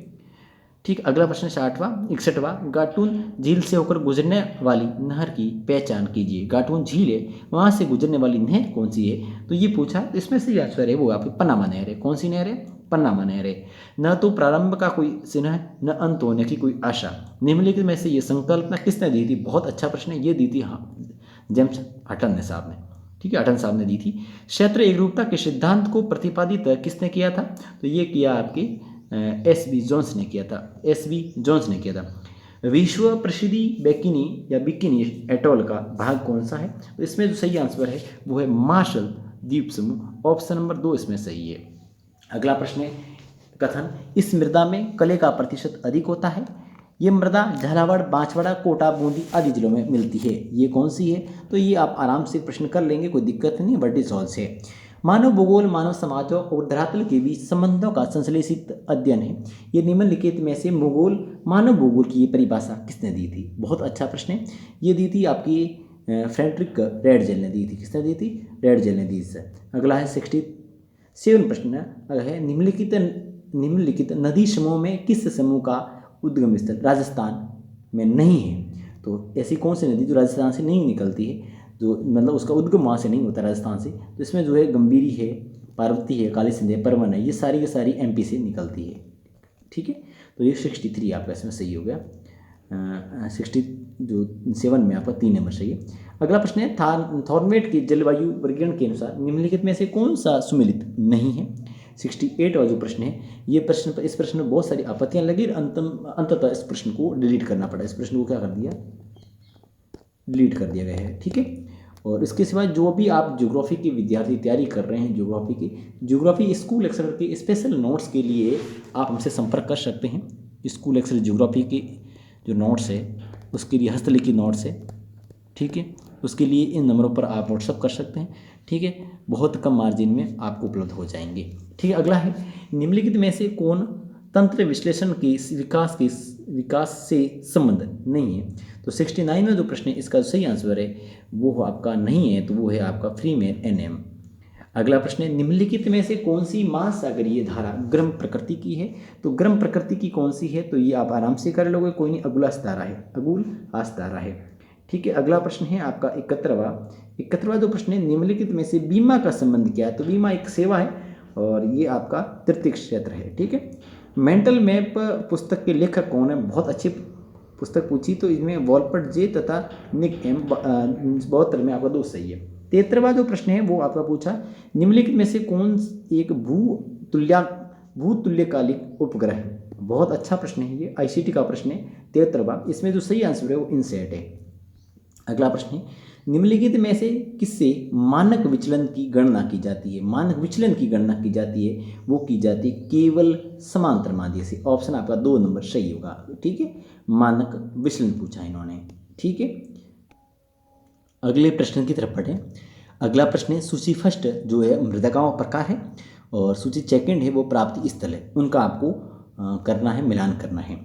ठीक, अगला प्रश्न 61वां, गाटून झील से होकर गुजरने वाली नहर की पहचान कीजिए। गाटून झील है, वहाँ से गुजरने वाली नहर कौन सी है। तो ये पूछा, तो इसमें से आंसर है वो आपकी पनामा नहर है। कौन सी नहर है, पनामा नहर है। न तो प्रारंभ का कोई चिन्ह है, न अंत होने की कोई आशा। निम्नलिखित में से ये संकल्पना किसने दी थी। बहुत अच्छा प्रश्न है, ये दी थी जेम्स हटन ने साहब ने, ठीक है, हटन साहब ने दी थी। क्षेत्र एकरूपता के सिद्धांत को प्रतिपादित किसने किया था। तो ये किया आपके एस.बी. जोन्स ने किया था, एस.बी. जोन्स ने किया था। विश्व प्रसिद्धि बिकिनी या बिकिनी एटोल का भाग कौन सा है। तो इसमें जो सही आंसर है वो है मार्शल द्वीप समूह। ऑप्शन नंबर 2 इसमें सही है। अगला प्रश्न है कथन, इस मृदा में कले का प्रतिशत अधिक होता है। ये मृदा झालावाड़, बांसवाड़ा, कोटा, बूंदी आदि जिलों में मिलती है। ये कौन सी है। तो ये आप आराम से प्रश्न कर लेंगे, कोई दिक्कत नहीं, बड़ी सॉल्व है। मानव भूगोल मानव समाजों और धरातल के बीच संबंधों का संश्लेषित अध्ययन है। ये निम्नलिखित में से मानव भूगोल की ये परिभाषा किसने दी थी। बहुत अच्छा प्रश्न है, ये दी थी आपकी फ्रेडरिक रेडजेल ने दी थी। किसने दी थी, रेडजेल ने दी थी। अगला है 67 प्रश्न है, निम्नलिखित नदी समूह में किस समूह का उद्गम स्थल राजस्थान में नहीं है। तो ऐसी कौन सी नदी जो राजस्थान से नहीं निकलती है, जो मतलब उसका उद्गम वहाँ से नहीं होता राजस्थान से। तो इसमें जो है गंभीरी है, पार्वती है, काली सिंध है, परवन है, ये सारी की सारी एमपी से निकलती है, ठीक है। तो ये 63 आपका इसमें सही हो गया। 67 में आपका 3 नंबर सही है। अगला प्रश्न है थॉर्नवेट की जलवायु वर्गीकरण के अनुसार निम्नलिखित में से कौन सा सुमेलित नहीं है। 68 वाला जो प्रश्न है, ये प्रश्न इस प्रश्न में बहुत सारी आपत्तियां लगी, अंततः इस प्रश्न को डिलीट करना पड़ा। इस प्रश्न को क्या कर दिया, डिलीट कर दिया गया है, ठीक है। और इसके सिवा जो भी आप ज्योग्राफी के विद्यार्थी तैयारी कर रहे हैं, ज्योग्राफी स्कूल एक्सेल के स्पेशल नोट्स के लिए आप हमसे संपर्क कर सकते हैं। स्कूल एक्सेल ज्योग्राफी के जो नोट्स है उसके लिए हस्तलिखित नोट्स है, ठीक है। उसके लिए इन नंबरों पर आप व्हाट्सअप कर सकते हैं, ठीक है। बहुत कम मार्जिन में आपको उपलब्ध हो जाएंगे, ठीक है। अगला है निम्नलिखित में से कौन तंत्र विश्लेषण के विकास से संबंध नहीं है। तो 69 में जो प्रश्न है इसका सही आंसर है वो आपका नहीं है, तो वो है आपका फ्रीमैन एनएम। अगला प्रश्न है निम्नलिखित में से कौन सी महासागरीय धारा गर्म प्रकृति की है। तो गर्म प्रकृति की कौन सी है, तो ये आप आराम से कर लोगे, कोई नहीं, अगुलास धारा है, अगुलास धारा है, ठीक है। अगला प्रश्न है आपका 71वां जो प्रश्न है निम्नलिखित में से बीमा का संबंध क्या है। तो बीमा एक सेवा है और ये आपका तृतीय क्षेत्र है, ठीक है। मेंटल मैप पुस्तक के लेखक कौन है, बहुत अच्छी पुस्तक पूछी, तो इसमें वॉलपर्ट जे तथा निक एम। 72 में आपका 2 सही है। 73वां जो प्रश्न है वो आपका पूछा निम्नलिखित में से कौन एक भूतुल्यकालिक उपग्रह है। बहुत अच्छा प्रश्न है, ये आईसीटी का प्रश्न है 73वां। इसमें जो सही आंसर है वो इनसेट है। अगला प्रश्न है निम्नलिखित में से किससे मानक विचलन की गणना की जाती है। मानक विचलन की गणना की जाती है, वो की जाती है केवल समांतर माध्य से। ऑप्शन आपका 2 नंबर सही होगा, ठीक है। मानक विचलन पूछा इन्होंने, ठीक है। अगले प्रश्न की तरफ बढ़े। अगला प्रश्न है सूची फर्स्ट जो है मृदगाओं प्रकार है और सूची सेकंड है वो प्राप्ति स्थल है, उनका आपको करना है, मिलान करना है।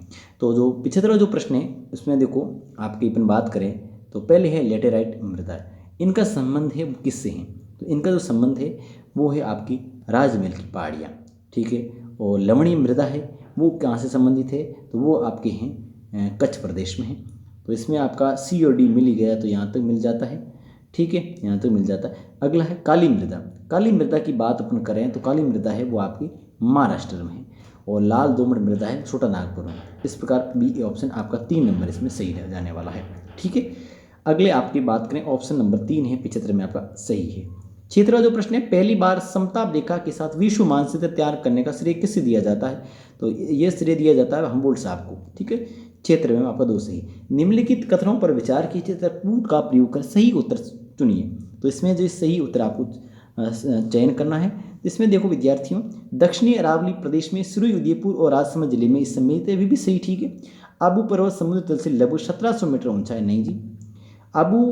तो जो 75वां जो प्रश्न है उसमें देखो आपकी अपन बात करें तो पहले है लेटेराइट मृदा, इनका संबंध है वो किससे है। तो इनका जो संबंध है वो है आपकी राजमहल की पहाड़ियाँ, ठीक है। और लवणीय मृदा है वो कहाँ से संबंधित है, तो वो आपके हैं कच्छ प्रदेश में है। तो इसमें आपका सी और डी मिल ही गया, तो यहाँ तक मिल जाता है, ठीक है, यहाँ तक मिल जाता है। अगला है काली मृदा। काली मृदा की बात अपन करें तो काली मृदा है वो आपकी महाराष्ट्र में है और लाल दोमट मृदा है छोटा नागपुर में। इस प्रकार बी ऑप्शन आपका 3 नंबर इसमें सही रह जाने वाला है, ठीक है। अगले आपकी बात करें ऑप्शन नंबर 3 है 75 में आपका सही है। 76वां जो प्रश्न है पहली बार समताप रेखा के साथ विश्व मानचित्र तैयार करने का श्रेय किससे दिया जाता है। तो ये श्रेय दिया जाता है हम्बोल्ट साहब को, ठीक है। क्षेत्र में आपका 2 सही। निम्नलिखित कथनों पर विचार कीजिए तथा कूट का प्रयोग कर सही उत्तर चुनिए। तो इसमें जो सही उत्तर आपको चयन करना है। इसमें देखो विद्यार्थियों, दक्षिणी अरावली प्रदेश में सिरोही, उदयपुर और राजसमंद जिले में इस सम्मिलित है, अभी भी सही ठीक है। आबू पर्वत समुद्र तल से लगभग 1700 मीटर ऊंचा है, नहीं जी। आबू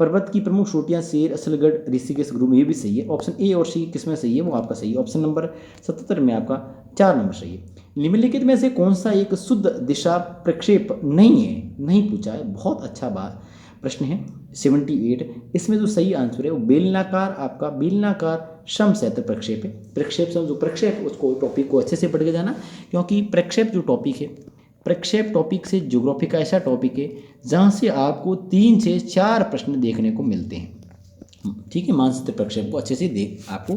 पर्वत की प्रमुख चोटियां शेर, असलगढ़, ऋषिकेश, गुरु में, ये भी सही है। ऑप्शन ए और सी किसमें सही है वो आपका सही है। ऑप्शन नंबर 77 में आपका 4 नंबर सही है। निम्नलिखित में से कौन सा एक शुद्ध दिशा प्रक्षेप नहीं है, नहीं पूछा है, बहुत अच्छा बात प्रश्न है 78। इसमें जो सही आंसर है वो बेलनाकार, आपका बेलनाकार समक्षेत्र प्रक्षेप है। प्रक्षेप से जो प्रक्षेप उसको टॉपिक को अच्छे से पढ़ के जाना, क्योंकि प्रक्षेप जो टॉपिक है, प्रक्षेप टॉपिक से ज्योग्राफी का ऐसा टॉपिक है जहाँ से आपको 3 से 4 प्रश्न देखने को मिलते हैं। ठीक है, मानचित्र प्रक्षेप को अच्छे से आपको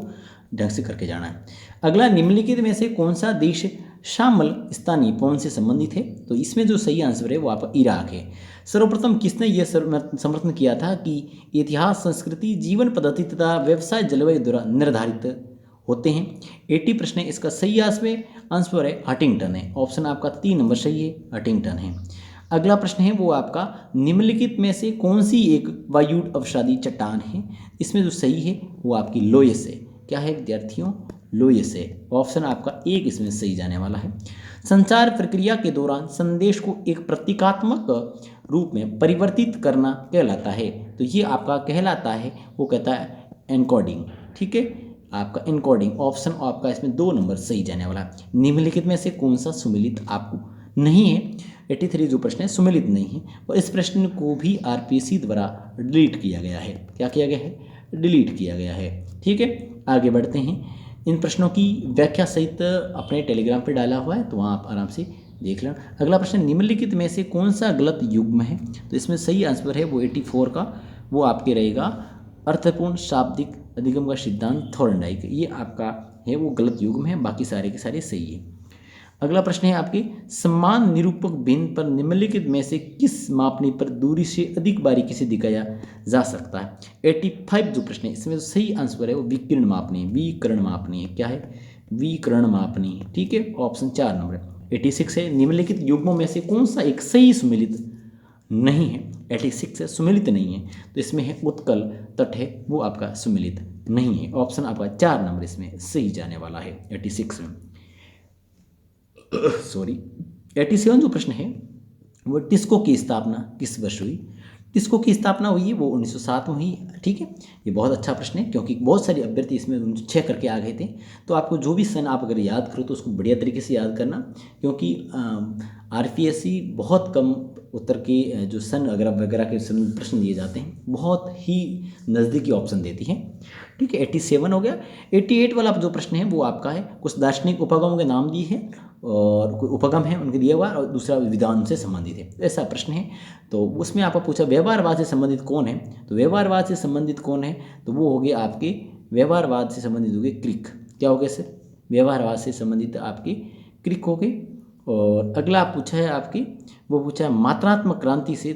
ढंग से करके जाना है। अगला, निम्नलिखित में से कौन सा देश शामल स्थानीय पवन से संबंधित है? तो इसमें जो सही आंसर है वो आपका इराक है। सर्वप्रथम किसने यह समर्थन किया था कि इतिहास, संस्कृति, जीवन पद्धति तथा व्यवसाय जलवायु द्वारा निर्धारित होते हैं? 80 प्रश्न है, इसका सही आंसर है हंटिंगटन है। ऑप्शन आपका 3 नंबर सही है, हंटिंगटन है। अगला प्रश्न है वो आपका, निम्नलिखित में से कौन सी एक वायुड अवसादी चट्टान है? इसमें जो सही है वो आपकी लोयस है। क्या है विद्यार्थियों? लोयस है। ऑप्शन आपका 1 इसमें सही जाने वाला है। संचार प्रक्रिया के दौरान संदेश को एक प्रतीकात्मक रूप में परिवर्तित करना कहलाता है, तो ये आपका कहलाता है, वो कहता है एनकोडिंग। ठीक है, आपका एनकोडिंग। ऑप्शन आपका इसमें 2 नंबर सही जाने वाला है। निम्नलिखित में से कौन सा सुमेलित आपको नहीं है? 83 जो प्रश्न है सुमेलित नहीं है, और इस प्रश्न को भी आरपीएससी द्वारा डिलीट किया गया है। क्या किया गया है? डिलीट किया गया है। ठीक है, आगे बढ़ते हैं। इन प्रश्नों की व्याख्या सहित अपने टेलीग्राम पर डाला हुआ है, तो वहाँ आप आराम से देख लें। अगला प्रश्न, निम्नलिखित में से कौन सा गलत युग्म है? तो इसमें सही आंसर है वो 84 का, वो आपके रहेगा अर्थपूर्ण शाब्दिक अधिगम का सिद्धांत थॉर्नडाइक। ये आपका है वो गलत युग्म है, बाकी सारे के सारे सही है। अगला प्रश्न है आपके, समान निरूपक भिन्न पर निम्नलिखित में से किस मापनी पर दूरी से अधिक बारीकी से दिखाया जा सकता है? 85 जो प्रश्न है, इसमें जो सही आंसर है वो विकिरण मापनी, विकर्ण मापनी है। क्या है? विकर्ण मापनी। ठीक है, ऑप्शन 4 नंबर है। 86 है, निम्नलिखित युग्मों में से कौन सा एक सही सुमेलित नहीं है? 86 है, सुमेलित नहीं है, तो इसमें है उत्कल तट है, वो आपका सुमेलित नहीं है। ऑप्शन आपका 4 नंबर इसमें सही जाने वाला है 86 में। सॉरी, 87 जो प्रश्न है वो टिस्को की स्थापना किस वर्ष हुई? टिस्को की स्थापना हुई है वो 1907 में हुई। ठीक है, ये बहुत अच्छा प्रश्न है, क्योंकि बहुत सारे अभ्यर्थी इसमें 6 करके आ गए थे। तो आपको जो भी सन आप अगर याद करो तो उसको बढ़िया तरीके से याद करना, क्योंकि आरपीएससी बहुत कम उत्तर के जो सन वगैरह के प्रश्न दिए जाते हैं, बहुत ही नज़दीकी ऑप्शन देती है। ठीक है, 87 हो गया। 88 वाला जो प्रश्न है वो आपका है, कुछ दार्शनिक उपगमों के नाम दिए हैं और कोई उपगम है उनके दिया हुआ, और दूसरा विधान से संबंधित है, ऐसा प्रश्न है। तो उसमें आपको पूछा व्यवहारवाद से संबंधित कौन है? तो व्यवहारवाद से संबंधित कौन है? तो वो हो गए आपके, व्यवहारवाद से संबंधित हो गए क्रिक। क्या हो गया सर? व्यवहारवाद से संबंधित आपके क्रिक हो गए। और अगला पूछा है आपकी, वो पूछा है मात्रात्मक क्रांति से,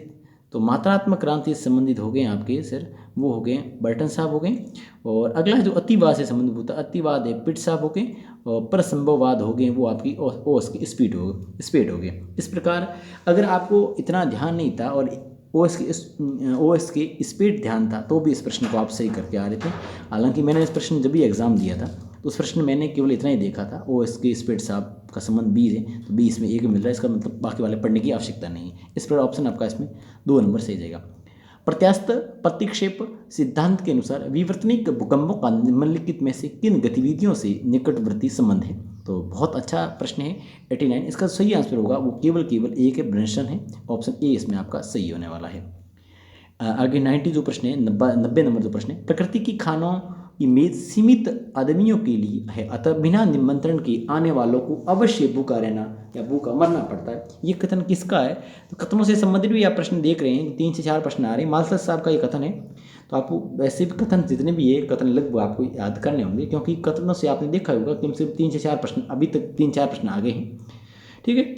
तो मात्रात्मक क्रांति से संबंधित हो गए आपके सर, वो हो गए बर्टन साहब हो गए। और अगला जो अतिवाद से संबंधित होता है, अतिवाद है पिट साहब हो गए। और परसंभववाद हो गए, वो आपकी ओस की स्पीड हो गए। इस प्रकार अगर आपको इतना ध्यान नहीं था और ओएस की स्पीड ध्यान था, तो भी इस प्रश्न को आप सही करके आ रहे थे। हालांकि मैंने इस प्रश्न जब भी एग्जाम दिया था तो उस प्रश्न में मैंने केवल इतना ही देखा था, ओएस के स्पीड साहब का संबंध 20 है, तो 20 में 1 मिल रहा है, इसका मतलब बाकी वाले पढ़ने की आवश्यकता नहीं है। इस पर ऑप्शन आपका इसमें 2 नंबर सही जाएगा। प्रत्यास्थ प्रतिक्षेप सिद्धांत के अनुसार विवर्तनिक भूकंपों का निम्नलिखित में से किन गतिविधियों से निकटवर्ती संबंध है? तो बहुत अच्छा प्रश्न है 89। इसका सही आंसर होगा वो केवल एक है, ब्रेंसन है। ऑप्शन ए इसमें आपका सही होने वाला है। आगे 90 जो प्रश्न है, 90 नंबर जो प्रश्न है, प्रकृति की खानों की मेज सीमित आदमियों के लिए है, अतः बिना निमंत्रण के आने वालों को अवश्य भूखा रहना या भूखा मरना पड़ता है। ये कथन किसका है? तो कथनों से संबंधित भी आप प्रश्न देख रहे हैं, 3 से 4 प्रश्न आ रहे हैं। मालसर साहब का ये कथन है, तो आपको वैसे भी कथन जितने भी है कथन लगभग आपको याद करने होंगे, क्योंकि कथनों से आपने देखा होगा कि सिर्फ 3 से 4 प्रश्न, अभी तक 3-4 प्रश्न आ गए हैं। ठीक है,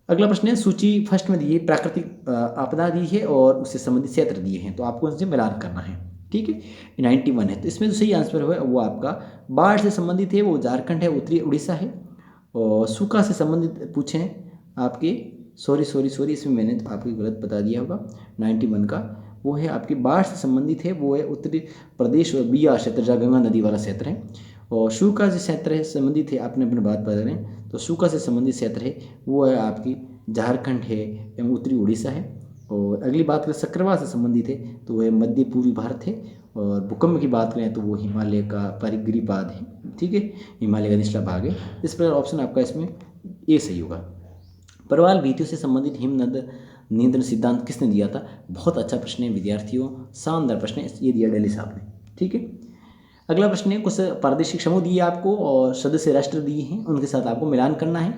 अगला प्रश्न है, सूची फर्स्ट में दी है प्राकृतिक आपदा दी है और उससे संबंधित क्षेत्र दिए हैं, तो आपको उनसे मिलान करना है। ठीक है, 91 है, तो इसमें जो सही आंसर है वो आपका बाढ़ से संबंधित है, वो झारखंड है, उत्तरी उड़ीसा है। और सूखा से संबंधित पूछे आपके, सॉरी इसमें मैंने आपको गलत बता दिया होगा 91 का, वो है आपकी बाढ़ से संबंधित है, वो है उत्तरी प्रदेश और बिहार क्षेत्र जहाँ गंगा नदी वाला क्षेत्र है। और शुष्का से क्षेत्र है संबंधित है, आपने अपनी बात कर रहे हैं तो शुष्का से संबंधित क्षेत्र है वो है आपकी झारखंड है एवं उत्तरी उड़ीसा है। और अगली बात करें चक्रवात से संबंधित है तो वो है मध्य पूर्वी भारत है। और भूकंप की बात करें तो वो हिमालय का परिगिरिपाद है, ठीक है, हिमालय का निचला भाग है। इस प्रकार ऑप्शन आपका इसमें ए सही होगा। प्रवाल भित्तियों से संबंधित हिमनद नियंत्रण सिद्धांत किसने दिया था? बहुत अच्छा प्रश्न है विद्यार्थियों, शानदार प्रश्न है, ये दिया डेली साहब ने, ठीक है। अगला प्रश्न है, कुछ प्रादेशिक समूह दिए आपको और सदस्य राष्ट्र दिए हैं, उनके साथ आपको मिलान करना है।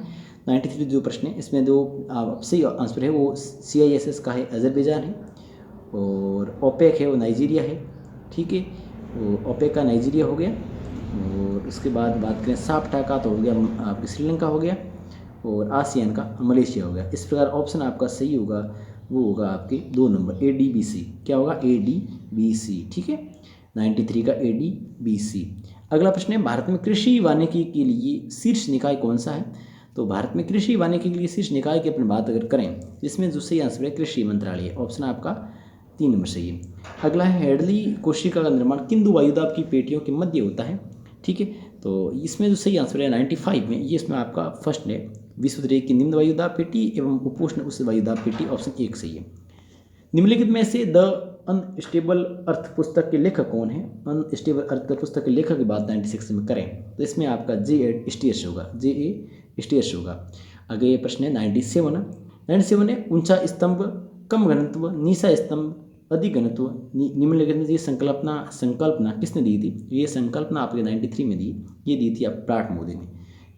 93 जो प्रश्न है इसमें जो सही आंसर है वो CISS का है अजरबैजान है, और ओपेक है वो नाइजीरिया है, ठीक है। वो ओपेक का नाइजीरिया हो गया। और उसके बाद बात करें साप्टा का तो हो गया आपके श्रीलंका हो गया, और आसियान का मलेशिया हो गया। इस प्रकार ऑप्शन आपका सही होगा वो होगा आपके 2 नंबर ADBC। क्या होगा? ADBC, ठीक है, 93 का ADBC। अगला प्रश्न है, भारत में कृषि वानिकी के लिए शीर्ष निकाय कौन सा है? तो भारत में कृषि वानिकी के लिए शीर्ष निकाय की अपनी बात अगर करें जिसमें जो सही आंसर है कृषि मंत्रालय, ऑप्शन आपका 3 नंबर सही है। अगला है, हेडली कोशिका का निर्माण किन दो वायुदाब की पेटियों के मध्य होता है, ठीक है। तो इसमें जो सही आंसर है 95 में, ये इसमें आपका फर्स्ट है, विश्वोद्रेक की निम्न वायुदाब पेटी एवं उपोष्ण उच्च वायुदाब पेटी, ऑप्शन 1 सही है। निम्नलिखित में से द अनस्टेबल अर्थ पुस्तक के लेखक कौन है? अनस्टेबल अर्थ पुस्तक के लेखक की बात 96 में करें तो इसमें आपका J.A. स्टीयर्स होगा, J.A. स्टीयर्स होगा। अगले ये प्रश्न है 97 है, ऊंचा स्तंभ कम घनत्व, नीचा स्तंभ अधिक घनत्व, निम्नलिखित में ये संकल्पना किसने दी थी? ये संकल्पना आपके 93 में दी, ये दी थी आप प्राट मोदी ने,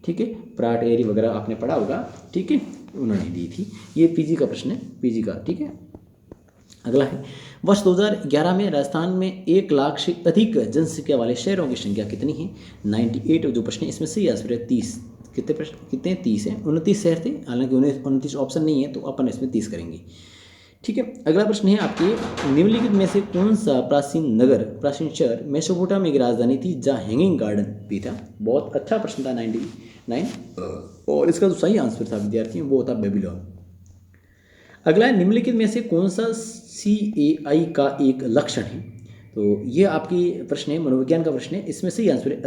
ठीक है। प्राट एरी वगैरह आपने पढ़ा होगा, ठीक है, उन्होंने दी थी। ये पीजी का प्रश्न है, पीजी का, ठीक है। अगला है, वर्ष 2011 में राजस्थान में 1 लाख से अधिक जनसंख्या वाले शहरों की संख्या कितनी है? 98 जो प्रश्न है इसमें सही आंसर है 30। कितने प्रश्न, कितने? 30 है, 29 शहर थे, हालांकि 29 ऑप्शन नहीं है तो अपन इसमें 30 करेंगे, ठीक है। अगला प्रश्न है आपके, निम्नलिखित में से कौन सा प्राचीन शहर मेसोपोटामिया की राजधानी थी जहाँ हैंगिंग गार्डन भी था? बहुत अच्छा प्रश्न था 99, और इसका जो सही आंसर था विद्यार्थी वो था बेबीलोन। अगला है, निम्नलिखित में से कौन सा CAI का एक लक्षण है? तो ये आपकी प्रश्न है, मनोविज्ञान का प्रश्न है, इसमें सही आंसर है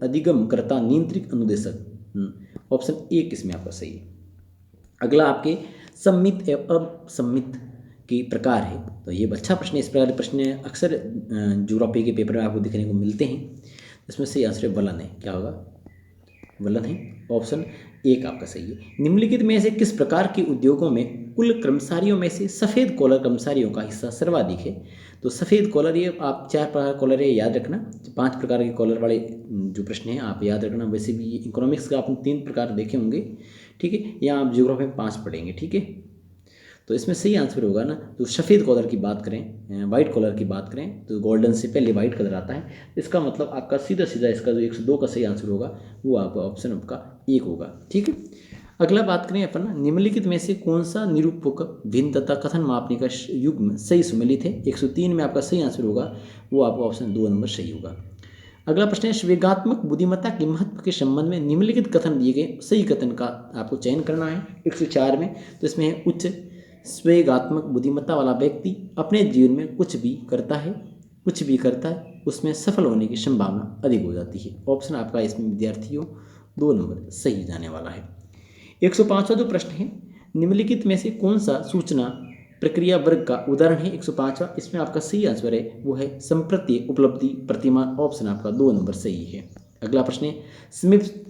अधिगमकर्ता नियंत्रित अनुदेशक, ऑप्शन 1 इसमें आपका सही है। अगला आपके सम्मित एवं असम्मित के प्रकार है, तो ये अच्छा प्रश्न है। इस प्रकार के प्रश्न अक्सर ज्योग्राफी के पेपर में आपको देखने को मिलते हैं। इसमें सही आंसर है वलन है, क्या होगा? वलन है, ऑप्शन 1 आपका सही है। निम्नलिखित में से किस प्रकार के उद्योगों में कुल कर्मचारियों में से सफ़ेद कॉलर कर्मचारियों का हिस्सा सर्वाधिक है? तो सफ़ेद कॉलर, ये आप 4 प्रकार कॉलर है याद रखना, 5 प्रकार के कॉलर वाले जो प्रश्न हैं आप याद रखना। वैसे भी इकोनॉमिक्स का आपने 3 प्रकार देखे होंगे, ठीक है, यहाँ आप ज्योग्राफी में 5 पढ़ेंगे, ठीक है। तो इसमें सही आंसर होगा ना, तो सफ़ेद कॉलर की बात करें, वाइट कॉलर की बात करें तो गोल्डन से पहले वाइट कलर आता है। इसका मतलब आपका सीधा इसका जो 102 का सही आंसर होगा वो आपका ऑप्शन आपका 1 होगा, ठीक है। अगला बात करें अपन, निम्नलिखित में से कौन सा निरूपक भिन्न तथा कथन मापने का युग्म सही सुमेलित है? 103 में आपका सही आंसर होगा वो आपका ऑप्शन 2 नंबर सही होगा। अगला प्रश्न है, संवेगात्मक बुद्धिमत्ता के महत्व के संबंध में निम्नलिखित कथन दिए गए सही कथन का आपको चयन करना है। 104 में तो इसमें है, उच्च संवेगात्मक बुद्धिमत्ता वाला व्यक्ति अपने जीवन में कुछ भी करता है उसमें सफल होने की संभावना अधिक हो जाती है। ऑप्शन आपका इसमें विद्यार्थियों 2 नंबर सही जाने वाला है। 105वां जो प्रश्न है, निम्नलिखित में से कौन सा सूचना प्रक्रिया वर्ग का उदाहरण है? 105वां, इसमें आपका सही आंसर है वो है संप्रति उपलब्धि प्रतिमान, ऑप्शन आपका 2 नंबर सही है। अगला प्रश्न है,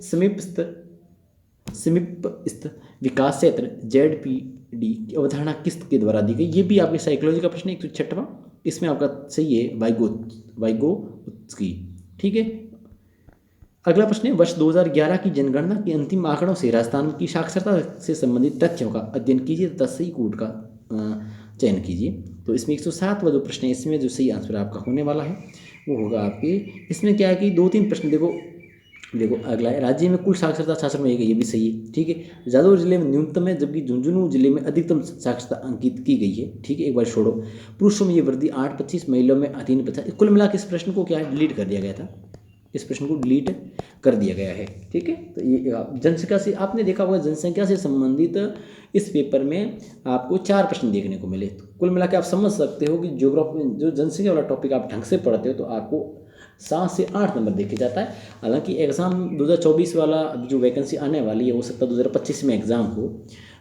समीपस्थ विकास क्षेत्र ZPD की अवधारणा किसके द्वारा दी गई? ये भी आपके साइकोलॉजी का प्रश्न है। 106वां, इसमें आपका सही है वाइगोत्स्की, ठीक है। अगला प्रश्न है, वर्ष 2011 की जनगणना के अंतिम आंकड़ों से राजस्थान की साक्षरता से संबंधित तथ्यों का अध्ययन कीजिए तथा सही कोड का चयन कीजिए। तो इसमें 107वां जो प्रश्न है इसमें जो सही आंसर आपका होने वाला है वो होगा आपके, इसमें क्या है कि 2-3 प्रश्न देखो अगला है, राज्य में कुल साक्षरता 66 में, ये भी सही है, ठीक है। जादौर जिले में न्यूनतम है जबकि झुंझुनू जिले में अधिकतम साक्षरता अंकित की गई है, ठीक है। एक बार छोड़ो, पुरुषों में ये वृद्धि 8-25, महिलाओं में 3-50। कुल मिला के इस प्रश्न को क्या है डिलीट कर दिया गया था, इस प्रश्न को डिलीट कर दिया गया है। ठीक है, तो ये जनसंख्या से आपने देखा होगा, जनसंख्या से संबंधित इस पेपर में आपको 4 प्रश्न देखने को मिले। तो कुल मिला के आप समझ सकते हो कि ज्योग्राफी जो जनसंख्या वाला टॉपिक आप ढंग से पढ़ते हो तो आपको 7 से 8 नंबर देखे जाता है। हालांकि एग्ज़ाम 2024 वाला जो वैकेंसी आने वाली है हो सकता है 2025 में एग्ज़ाम हो,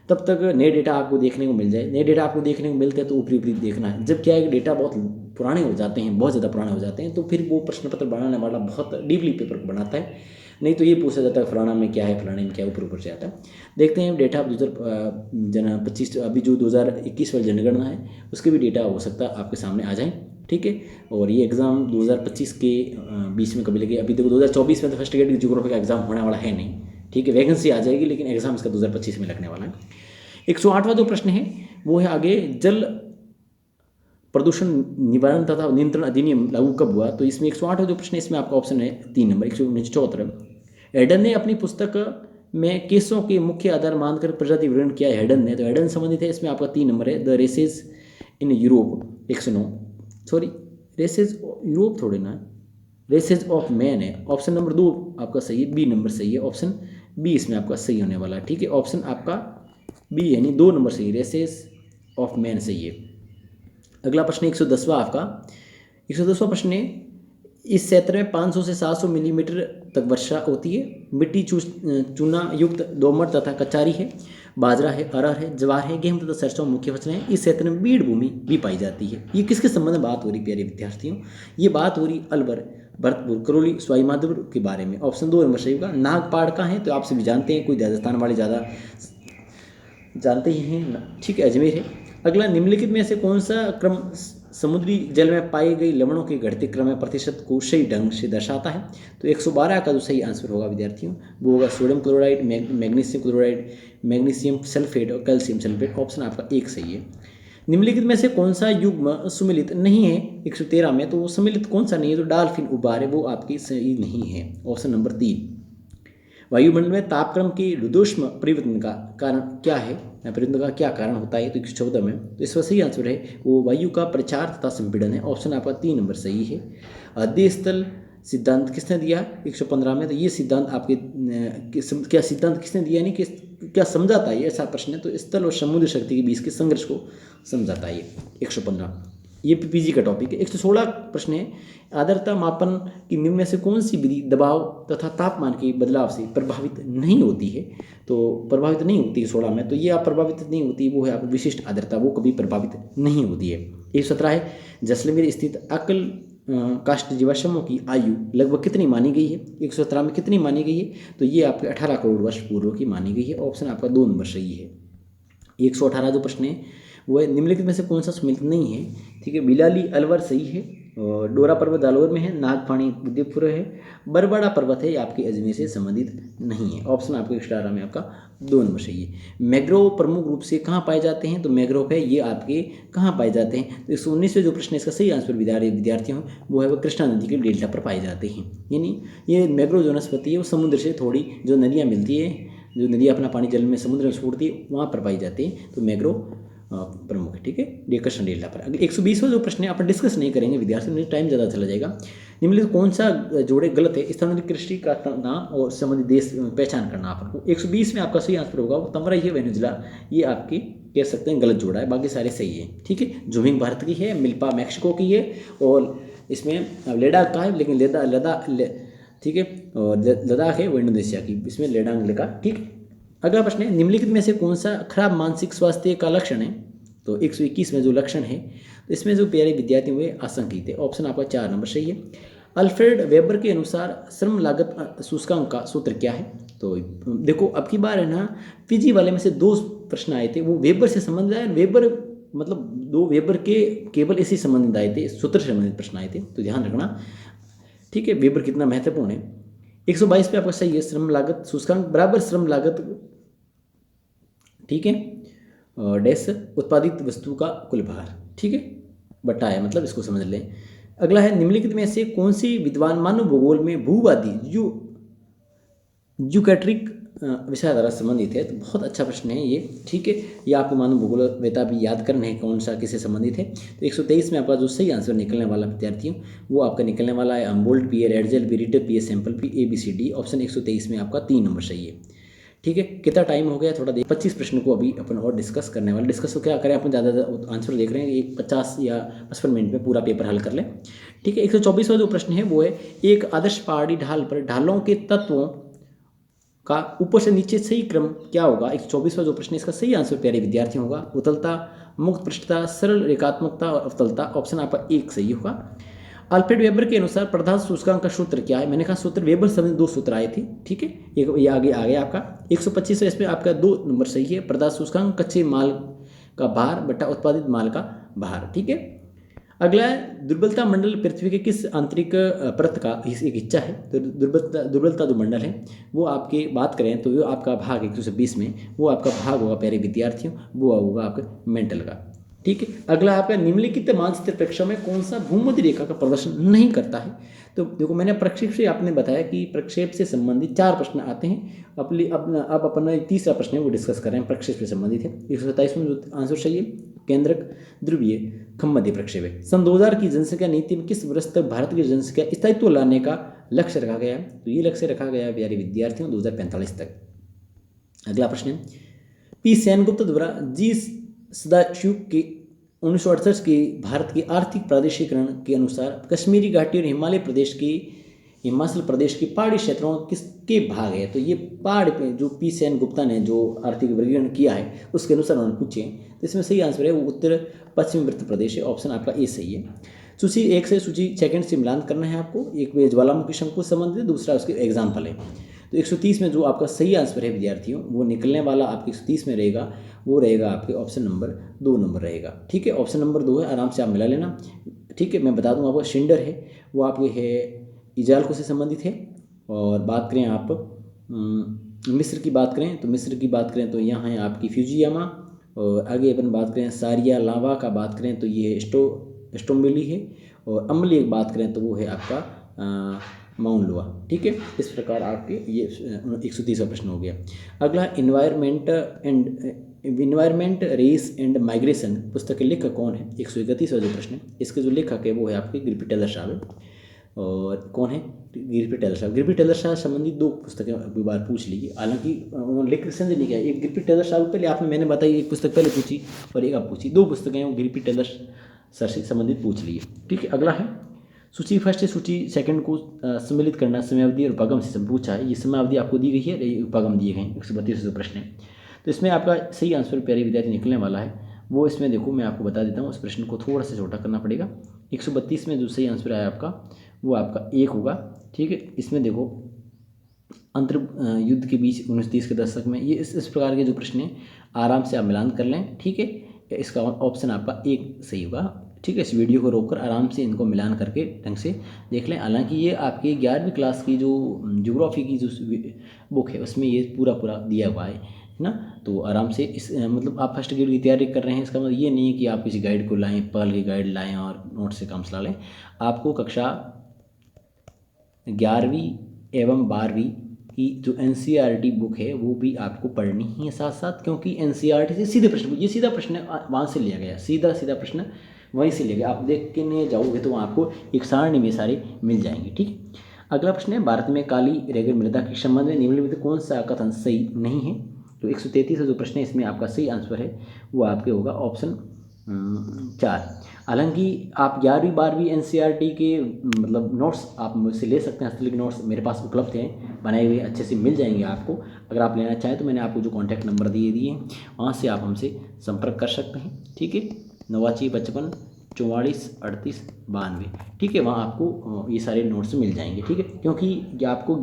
तब तक नए डेटा आपको देखने को मिल जाए। नए डेटा आपको देखने को मिलते हैं तो ऊपरी ऊपरी देखना है। जब क्या है कि डेटा बहुत पुराने हो जाते हैं, बहुत ज़्यादा पुराने हो जाते हैं, तो फिर वो प्रश्न पत्र बनाने वाला बहुत डीपली पेपर को बनाता है। नहीं तो ये पूछा जाता है फलाना में क्या है, फलाने में क्या है, ऊपर ऊपर से आता है। देखते हैं डेटा 2025 अभी जो 2021 वाली जनगणना है उसके भी डेटा हो सकता है आपके सामने आ जाए। ठीक है, और ये एग्ज़ाम 2025 के बीच में कभी लगे। अभी देखो 2024 में तो फर्स्ट ग्रेड ज्योग्राफी का एग्ज़ाम होने वाला है नहीं। ठीक है, वैकेंसी आ जाएगी लेकिन एग्ज़ाम इसका 2025 में लगने वाला है। 108वां जो प्रश्न है वो है आगे, जल प्रदूषण निवारण तथा नियंत्रण अधिनियम लागू कब हुआ। तो इसमें 108वां जो प्रश्न है इसमें आपका ऑप्शन है 3 नंबर 174। हेडन ने अपनी पुस्तक में केसों के मुख्य आधार मानकर प्रजाति विवरण किया है। हेडन ने, तो हेडन संबंधित है, इसमें आपका 3 नंबर है। The races in Europe 109, sorry races Europe थोड़े ना, रेसेज ऑफ मैन है। ऑप्शन नंबर 2 आपका सही है, बी नंबर सही है, ऑप्शन बी इसमें आपका सही होने वाला है। ठीक है, ऑप्शन आपका बी यानी 2 नंबर सही, रेसेज ऑफ मैन सही है। अगला प्रश्न 110वां आपका, 110वां प्रश्न है, इस क्षेत्र में 500 से 700 मिलीमीटर तक वर्षा होती है। मिट्टी चूना युक्त दोमट तथा कचारी है। बाजरा है, अरहर है, ज्वार है, गेहूं तथा सरसों मुख्य फसलें हैं। इस क्षेत्र में बीड़ भूमि भी पाई जाती है। ये किसके संबंध में बात हो रही प्यारे विद्यार्थियों, ये बात हो रही अलवर, भरतपुर, करौली, सवाई माधोपुर के बारे में। ऑप्शन 2 नंबर सही होगा। नागपाड़ का है तो आप सभी जानते हैं, कोई राजस्थान वाले ज़्यादा जानते ही हैं। ठीक है, अजमेर है। अगला, निम्नलिखित में से कौन सा क्रम समुद्री जल में पाई गई लवणों के घटते क्रम में प्रतिशत को सही ढंग से दर्शाता है। तो 112 का जो सही आंसर होगा विद्यार्थियों वो होगा sodium chloride, magnesium chloride, magnesium sulphate और कैल्शियम सल्फेट। ऑप्शन आपका 1 सही है। निम्नलिखित में से कौन सा युग्म सुमिलित नहीं है 113 में, तो वो सम्मिलित कौन सा नहीं है, तो डाल्फिन उबार है, वो आपकी सही नहीं है। Option number 3। वायुमंडल में तापक्रम की रुद्धोष्म परिवर्तन का कारण क्या है, परिवर्तन का क्या कारण होता है, तो 114 में, तो इसका सही आंसर है वो वायु का प्रचार तथा संपीड़न है। ऑप्शन आपका 3 नंबर सही है। अध्यय स्थल सिद्धांत किसने दिया 115 में, तो ये सिद्धांत आपके क्या सिद्धांत किसने दिया, यानी कि क्या समझाता है, ऐसा प्रश्न है। तो स्थल और समुद्र शक्ति के बीच के संघर्ष को समझाता है 115, ये पीजी का टॉपिक है। 116 प्रश्न है, आर्द्रता मापन की निम्न में से कौन सी विधि दबाव तथा तापमान के बदलाव से प्रभावित नहीं होती है, तो प्रभावित नहीं होती है 16 में, तो ये आप प्रभावित नहीं होती, वो है आप विशिष्ट आर्द्रता, वो कभी प्रभावित नहीं होती है। 117 है, जैसलमेर स्थित अकल काष्ठ जीवाश्मों की आयु लगभग कितनी मानी गई है, 117 में कितनी मानी गई है, तो ये आपके 18 करोड़ वर्ष पूर्व की मानी गई है। ऑप्शन आपका 2 नंबर सही है। 118 जो प्रश्न है वो है, निम्नलिखित में से कौन सा सम्मिलित नहीं है। ठीक है, बिलाली अलवर सही है, और डोरा पर्वत जालौर में है, नागफानी उदयपुर है, बरबड़ा पर्वत है, आपके अजमेर से संबंधित नहीं है। ऑप्शन आपको 118 में आपका 2 नंबर सही है। मैग्रोव प्रमुख रूप से कहाँ पाए जाते हैं, तो मैग्रोव है ये आपके कहाँ पाए जाते हैं, तो 119 जो प्रश्न है इसका सही आंसर विद्यार्थियों वो है वो कृष्णा नदी के डेल्टा पर पाए जाते हैं। यानी ये मैग्रोव जो वनस्पति है वो समुद्र से थोड़ी जो नदियाँ मिलती है, जो नदियाँ अपना पानी जल में समुद्र में छोड़ती है वहाँ पर पाई जाती है, तो मैग्रोव प्रमुख है। ठीक है, कृष्ण डेल्टा पर। अगर 120वां जो प्रश्न है अपन डिस्कस नहीं करेंगे विद्यार्थियों में, टाइम ज़्यादा चला जाएगा। निम्नलिखित कौन सा जोड़े गलत है, स्थानीय कृषि का नाम और संबंधित देश पहचान करना अपन को। 120 में आपका सही आंसर होगा वो तमरा ही वेनेजुला, ये आपके कह सकते हैं गलत जोड़ा है, बाकी सारे सही है। ठीक है, जुमिंग भारत की है, मिल्पा मैक्सिको की है, और इसमें लद्दाख का है, लेकिन ठीक है, और लद्दाख है वो इंडोनेशिया की, इसमें लेडांग लिखा। ठीक है, अगला प्रश्न है, निम्नलिखित में से कौन सा खराब मानसिक स्वास्थ्य का लक्षण है, तो 121 में जो लक्षण है तो इसमें जो प्यारे विद्यार्थी हुए आशंकित है। ऑप्शन आपका 4 नंबर सही है। अल्फ्रेड वेबर के अनुसार श्रम लागत सूचकांक का सूत्र क्या है, तो देखो अब की बार है ना पीजी वाले में से 2 प्रश्न आए थे, वो वेबर से संबंधित आए, वेबर मतलब 2 वेबर के केवल इसी संबंधित आए थे, सूत्र से संबंधित प्रश्न आए थे, तो ध्यान रखना। ठीक है, वेबर कितना महत्वपूर्ण है। 122 पे आपका सही है, श्रम लागत सूचकांक बराबर श्रम लागत, ठीक है, डैश उत्पादित वस्तु का कुल भार, ठीक है, बटा है, मतलब इसको समझ लें। अगला है, निम्नलिखित में से कौन सी विद्वान मानव भूगोल में भूवादी यूकैट्रिक विषय द्वारा संबंधित है, तो बहुत अच्छा प्रश्न है ये। ठीक है, ये आपको मानो भूगोलवेता भी याद करना है कौन सा किससे संबंधित है। तो 123 में आपका जो सही आंसर निकलने वाला विद्यार्थियों, वो आपका निकलने वाला है अम्बोल्ट P A, Ratzel P, Ritter P A, sample P, ABCD। Option 123 में आपका 3 नंबर सही है। ठीक है, कितना टाइम हो गया थोड़ा देख, 25 प्रश्न को अभी अपन और डिस्कस करने वाले। डिस्कस तो क्या करें, अपन ज़्यादा आंसर देख रहे हैं, एक 50 या 55 मिनट में पूरा पेपर हल कर लें। ठीक है, 124वां जो प्रश्न है वो है, एक आदर्श पहाड़ी ढाल पर ढालों के तत्वों का ऊपर से नीचे सही क्रम क्या होगा। 124वां जो प्रश्न है, इसका सही आंसर प्यारे विद्यार्थी होगा उतलता, मुक्त पृष्ठता, सरल रेखात्मकता और अवतलता। ऑप्शन आपका 1 सही होगा। अल्फ्रेड वेबर के अनुसार प्रदार्थ सूचकांक का सूत्र क्या है। मैंने कहा सूत्र वेबर से 2 सूत्र आए थे। ठीक है, एक ये आगे आ गया आपका 125 है, इसमें आपका 2 नंबर सही है। प्रदार्थ सूचकांक कच्चे माल का भार बटा उत्पादित माल का भार। ठीक है, अगला है दुर्बलता मंडल पृथ्वी के किस आंतरिक परत का एक हिस्सा है। तो दुर्बलता जो मंडल है वो आपके बात करें तो वो आपका भाग 120 में, वो आपका भाग होगा प्यारे विद्यार्थियों, वो होगा आपका मेंटल का। ठीक है, अगला आपका निम्नलिखित मानचित्र प्रेक्षण में कौन सा भूमध्य रेखा का प्रदर्शन नहीं करता है। तो देखो, मैंने प्रक्षेप से आपने बताया कि प्रक्षेप से संबंधित 4 प्रश्न आते हैं। अब अपना तीसरा प्रश्न है वो डिस्कस कर रहे हैं, प्रक्षेप से संबंधित है। 127 में जो आंसर सही है, केंद्रक, ध्रुवीय, खम्मध्य प्रक्षेप है। सन 2000 की जनसंख्या नीति में किस वर्ष तक भारत की जनसंख्या स्थायित्व लाने का लक्ष्य रखा गया है। तो ये लक्ष्य रखा गया है प्यारे विद्यार्थियों 2045 तक। अगला प्रश्न है, पी सेनगुप्त द्वारा जी सदाशिव के 1968 के भारत के आर्थिक प्रादेशिकरण के अनुसार कश्मीरी घाटी और हिमाचल प्रदेश के पहाड़ी क्षेत्रों किसके भाग है। तो ये पहाड़ पे जो पी सेन गुप्ता ने जो आर्थिक वर्गीकरण किया है उसके अनुसार उन्होंने पूछे, तो इसमें सही आंसर है वो उत्तर पश्चिमी मध्य प्रदेश है। ऑप्शन आपका ए सही है। सूची 1 से सूची 2 से मिलान करना है आपको। एक वे ज्वालामुखी शंकु से संबंधित है, दूसरा उसके एग्जाम्पल है। तो 130 में जो आपका सही आंसर है विद्यार्थियों, वो निकलने वाला आपके 130 में रहेगा, वो रहेगा आपके ऑप्शन नंबर 2 नंबर रहेगा। ठीक है, ऑप्शन नंबर 2 है, आराम से आप मिला लेना। ठीक है, मैं बता दूँ आपको शिंडर है वो आपके है इजालको से संबंधित है। और बात करें आप मिस्र की बात करें तो यहाँ है आपकी फ्यूजियामा। और आगे अपन बात करें सारिया लावा का बात करें तो ये स्टोम्बेली है। और अम्ली की बात करें तो वो है आपका माउंट लोआ। ठीक है, इस प्रकार आपके ये 130वां प्रश्न हो गया। अगला इन्वायरमेंट रेस एंड माइग्रेशन पुस्तक के लेखक कौन है। 131वां जो प्रश्न है, इसके जो लेखक है वो है आपके गिरपी टेलर साहब है। और कौन है, गिरपी टेलर साहब संबंधित 2 पुस्तकें अभी बार पूछ लीजिए, हालांकि उन्होंने लेख से नहीं किया। एक गिरपी टेलर साहब पहले आपने मैंने बताई, एक पुस्तक पहले पूछी और एक आप पूछी, 2 पुस्तकें वो गिरपी टेलर सर से संबंधित पूछ लीजिए। ठीक है, अगला है सूची 1 से सूची 2 को सम्मिलित करना, समयावधि और उपागम से पूछा है। ये समयावधि आपको दी गई है, उपागम दिए गए हैं। 132 जो प्रश्न है, तो इसमें आपका सही आंसर प्यारे विद्यार्थी निकलने वाला है वो इसमें देखो मैं आपको बता देता हूँ, उस प्रश्न को थोड़ा सा छोटा करना पड़ेगा। 132 में जो सही आंसर आया आपका वो आपका 1 होगा। ठीक है, इसमें देखो अंतर युद्ध के बीच 1930 के दशक में, ये इस प्रकार के जो प्रश्न हैं आराम से आप मिलान कर लें। ठीक है, इसका ऑप्शन आपका 1 सही होगा। ठीक है, इस वीडियो को रोककर आराम से इनको मिलान करके ढंग से देख लें। हालांकि ये आपकी 11वीं क्लास की जो ज्योग्राफी की जो बुक है उसमें ये पूरा दिया हुआ है ना। तो आराम से इस मतलब आप फर्स्ट ग्रेड की तैयारी कर रहे हैं, इसका मतलब ये नहीं है कि आप किसी गाइड को लाएं, पर्ल की गाइड लाएं और नोट से काम चला लें। आपको कक्षा 11वीं एवं 12वीं की जो NCERT बुक है वो भी आपको पढ़नी ही है साथ साथ, क्योंकि NCERT से सीधे प्रश्न, ये सीधा प्रश्न वहाँ से लिया गया, सीधा प्रश्न वहीं से लिया गया। आप देख के नहीं जाओगे तो वहाँ आपको एक सारणी में सारे मिल जाएंगे। ठीक, अगला प्रश्न है, भारत में काली रेगड़ मृदा के संबंध में निम्नलिखित कौन सा कथन सही नहीं है। तो 133 जो प्रश्न है इसमें आपका सही आंसर है वो आपके होगा ऑप्शन 4। हालांकि आप 11वीं 12वीं NCERT के मतलब नोट्स आप मुझसे ले सकते हैं, हस्तलिखित नोट्स मेरे पास उपलब्ध हैं, बनाए हुए अच्छे से मिल जाएंगे आपको। अगर आप लेना चाहें तो मैंने आपको जो कॉन्टैक्ट नंबर दिए हैं वहाँ से आप हमसे संपर्क कर सकते हैं। ठीक है, 8955 44 38 92। ठीक है, वहाँ आपको ये सारे नोट्स मिल जाएंगे। ठीक है, क्योंकि आपको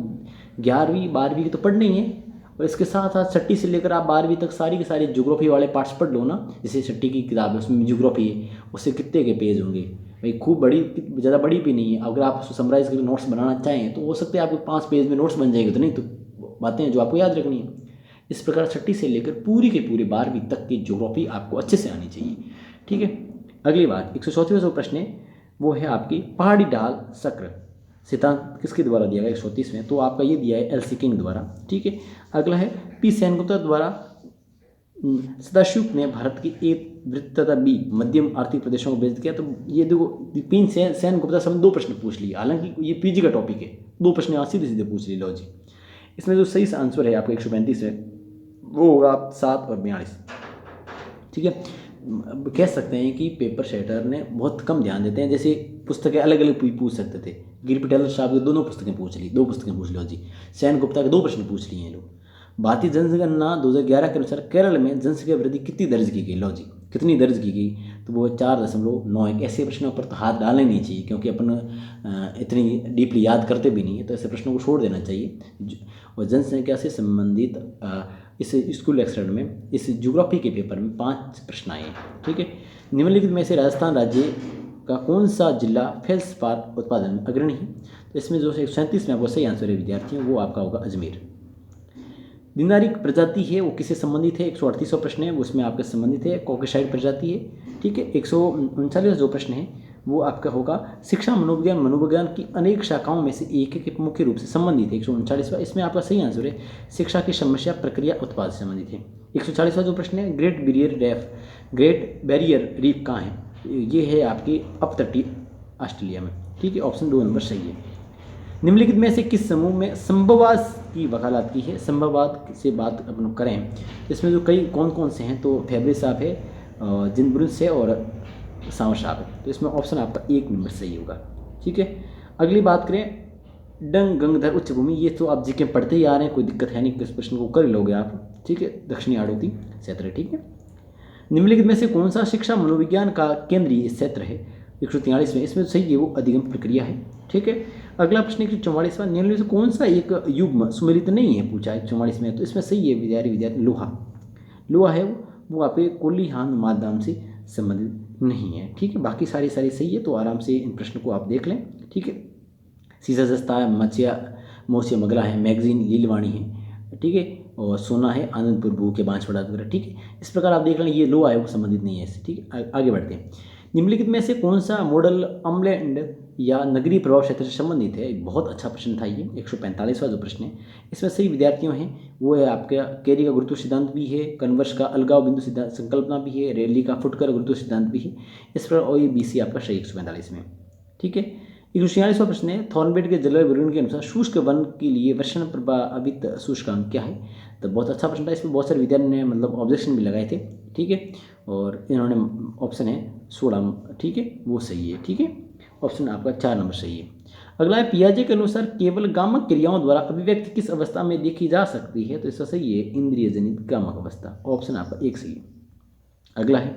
11वीं 12वीं की तो पढ़नी ही है, और इसके साथ साथ 6ठी से लेकर आप 12वीं तक सारी के सारी ज्योग्राफी वाले पार्ट्स पढ़ लो ना। जैसे 6ठी की किताब है उसमें ज्योग्राफी है, उससे कितने के पेज होंगे भाई, खूब बड़ी, ज़्यादा बड़ी भी नहीं है। अगर आप उसको समराइज करके नोट्स बनाना चाहें तो हो सकता है आपको 5 पेज में नोट्स बन जाएंगे, तो नहीं तो बातें जो आपको याद रखनी है। इस प्रकार 6ठी से लेकर पूरी के पूरी 12वीं तक की ज्योग्राफी आपको अच्छे से आनी चाहिए। ठीक है, अगली बात 134वां जो प्रश्न है वो है आपकी पहाड़ी ढाल चक्र सिद्धांत किसके द्वारा दिया गया 130 में, तो आपका ये दिया है एल सी किंग द्वारा। ठीक है, अगला है पी सेनगुप्ता द्वारा सदाशिव ने भारत की ए वृत्त तथा बी मध्यम आर्थिक प्रदेशों को भेज किया। तो ये देखो पी सेनगुप्ता से हमने 2 प्रश्न पूछ लिए, हालांकि ये पीजी का टॉपिक है, 2 प्रश्न यहाँ सीधे सीधे पूछ लिए। लो जी, इसमें जो सही आंसर है आपका 135 है, वो होगा 7 और 42। ठीक है, कह सकते हैं कि पेपर सेटर ने बहुत कम ध्यान देते हैं, जैसे पुस्तकें अलग अलग पूछ सकते थे। गिर पटेल साहब की दोनों पुस्तकें पूछ ली, 2 पुस्तकें पूछ लो जी। सेनगुप्ता के 2 प्रश्न पूछ लिए हैं लोग। भारतीय जनगणना 2011 के अनुसार केरल में जनसंख्या वृद्धि कितनी दर्ज की गई, लो जी कितनी दर्ज की गई, तो वो 4.91। ऐसे प्रश्नों पर तो हाथ डालना नहीं चाहिए, क्योंकि अपन इतनी डीपली याद करते भी नहीं है, तो ऐसे प्रश्नों को छोड़ देना चाहिए। और जनसंख्या से संबंधित इस स्कूल एक्सरेंट में इस ज्योग्राफी के पेपर में 5 प्रश्न आए हैं। ठीक है, निम्नलिखित में से राजस्थान राज्य का कौन सा जिला फेल्सपार उत्पादन में अग्रणी है, तो इसमें जो 137 में आपको सही आंसर है विद्यार्थियों, वो आपका होगा अजमेर। दिनारी प्रजाति है वो किससे संबंधित है, 138वां प्रश्न है, उसमें आपके संबंधित है कॉकेसाइड प्रजाति है। ठीक है, 139 जो प्रश्न है वो आपका होगा शिक्षा मनोविज्ञान मनोविज्ञान की अनेक शाखाओं में से एक मुख्य रूप से संबंधित है, 139वां। इसमें आपका सही आंसर है शिक्षा की समस्या प्रक्रिया उत्पाद से संबंधित है। 140वां जो प्रश्न है ग्रेट बैरियर रीफ कहाँ है, ये है आपकी अपतटीय ऑस्ट्रेलिया में। ठीक है, ऑप्शन 2 नंबर सही है। निम्नलिखित में से किस समूह में संभववाद की वकालत की है, संभववाद से बात अपन करें, इसमें जो कौन कौन से हैं, तो फेबरे साहब है, जिनब्रुंस है और सांवर साहब है, तो इसमें ऑप्शन आपका 1 नंबर सही होगा। ठीक है, अगली बात करें गंगधर उच्च भूमि, ये तो आप जी के पढ़ते ही आ रहे हैं, कोई दिक्कत है नहीं, इस प्रश्न को कर लोगे आप। ठीक है, दक्षिणी हाड़ौती क्षेत्र। ठीक है, निम्नलिखित में से कौन सा शिक्षा मनोविज्ञान का केंद्रीय क्षेत्र है, 143 में, इसमें सही है वो अधिगम प्रक्रिया है। ठीक है, अगला प्रश्न 144वां, निम्नलिखित से कौन सा एक युग्म सुमेलित नहीं है, पूछा है 44 में, तो इसमें सही है विद्यार्थी लोहा है वो आपके कोल्लिहान माध्यम से संबंधित नहीं है। ठीक है, बाकी सारी सही है, तो आराम से इन प्रश्न को आप देख लें। ठीक है, सीसा जस्ता है, मोसिया मगला है, मैगजीन लीलवाणी है। ठीक है, और सोना है आनंदपुर भू के बांसवाड़ा वगैरह। ठीक है, इस प्रकार आप देख लें, ये लोहा है वो संबंधित नहीं है इससे। ठीक है, आगे बढ़ते हैं। निम्नलिखित में से कौन सा मॉडल अम्लैंड या नगरीय प्रभाव क्षेत्र से संबंधित है, बहुत अच्छा प्रश्न था ये, 145वां जो प्रश्न है, इसमें सही विद्यार्थियों हैं वो है आपका कैरी का गुरुत्व सिद्धांत भी है, कन्वर्स का अलगाव बिंदु सिद्धांत संकल्पना भी है, रैली का फुटकर गुरुत्व सिद्धांत भी है। इस पर और ये BC आपका सही 145 में। ठीक है, 146वां प्रश्न है थॉर्नबेट के जलवायु वर्गीकरण के अनुसार शुष्क वन के लिए वर्षण प्रभावित शुष्कांक क्या है, तो बहुत अच्छा प्रश्न था, इसमें बहुत सारे विद्यार्थियों ने मतलब ऑब्जेक्शन भी लगाए थे। ठीक है, और इन्होंने ऑप्शन है 16, ठीक है वो सही है। ठीक है, ऑप्शन आपका 4 नंबर सही है। अगला है पियाजे के अनुसार केवल गामक क्रियाओं द्वारा अभिव्यक्ति किस अवस्था में देखी जा सकती है, तो इसका सही है इंद्रिय जनित गामक अवस्था, ऑप्शन आपका 1 सही है। अगला है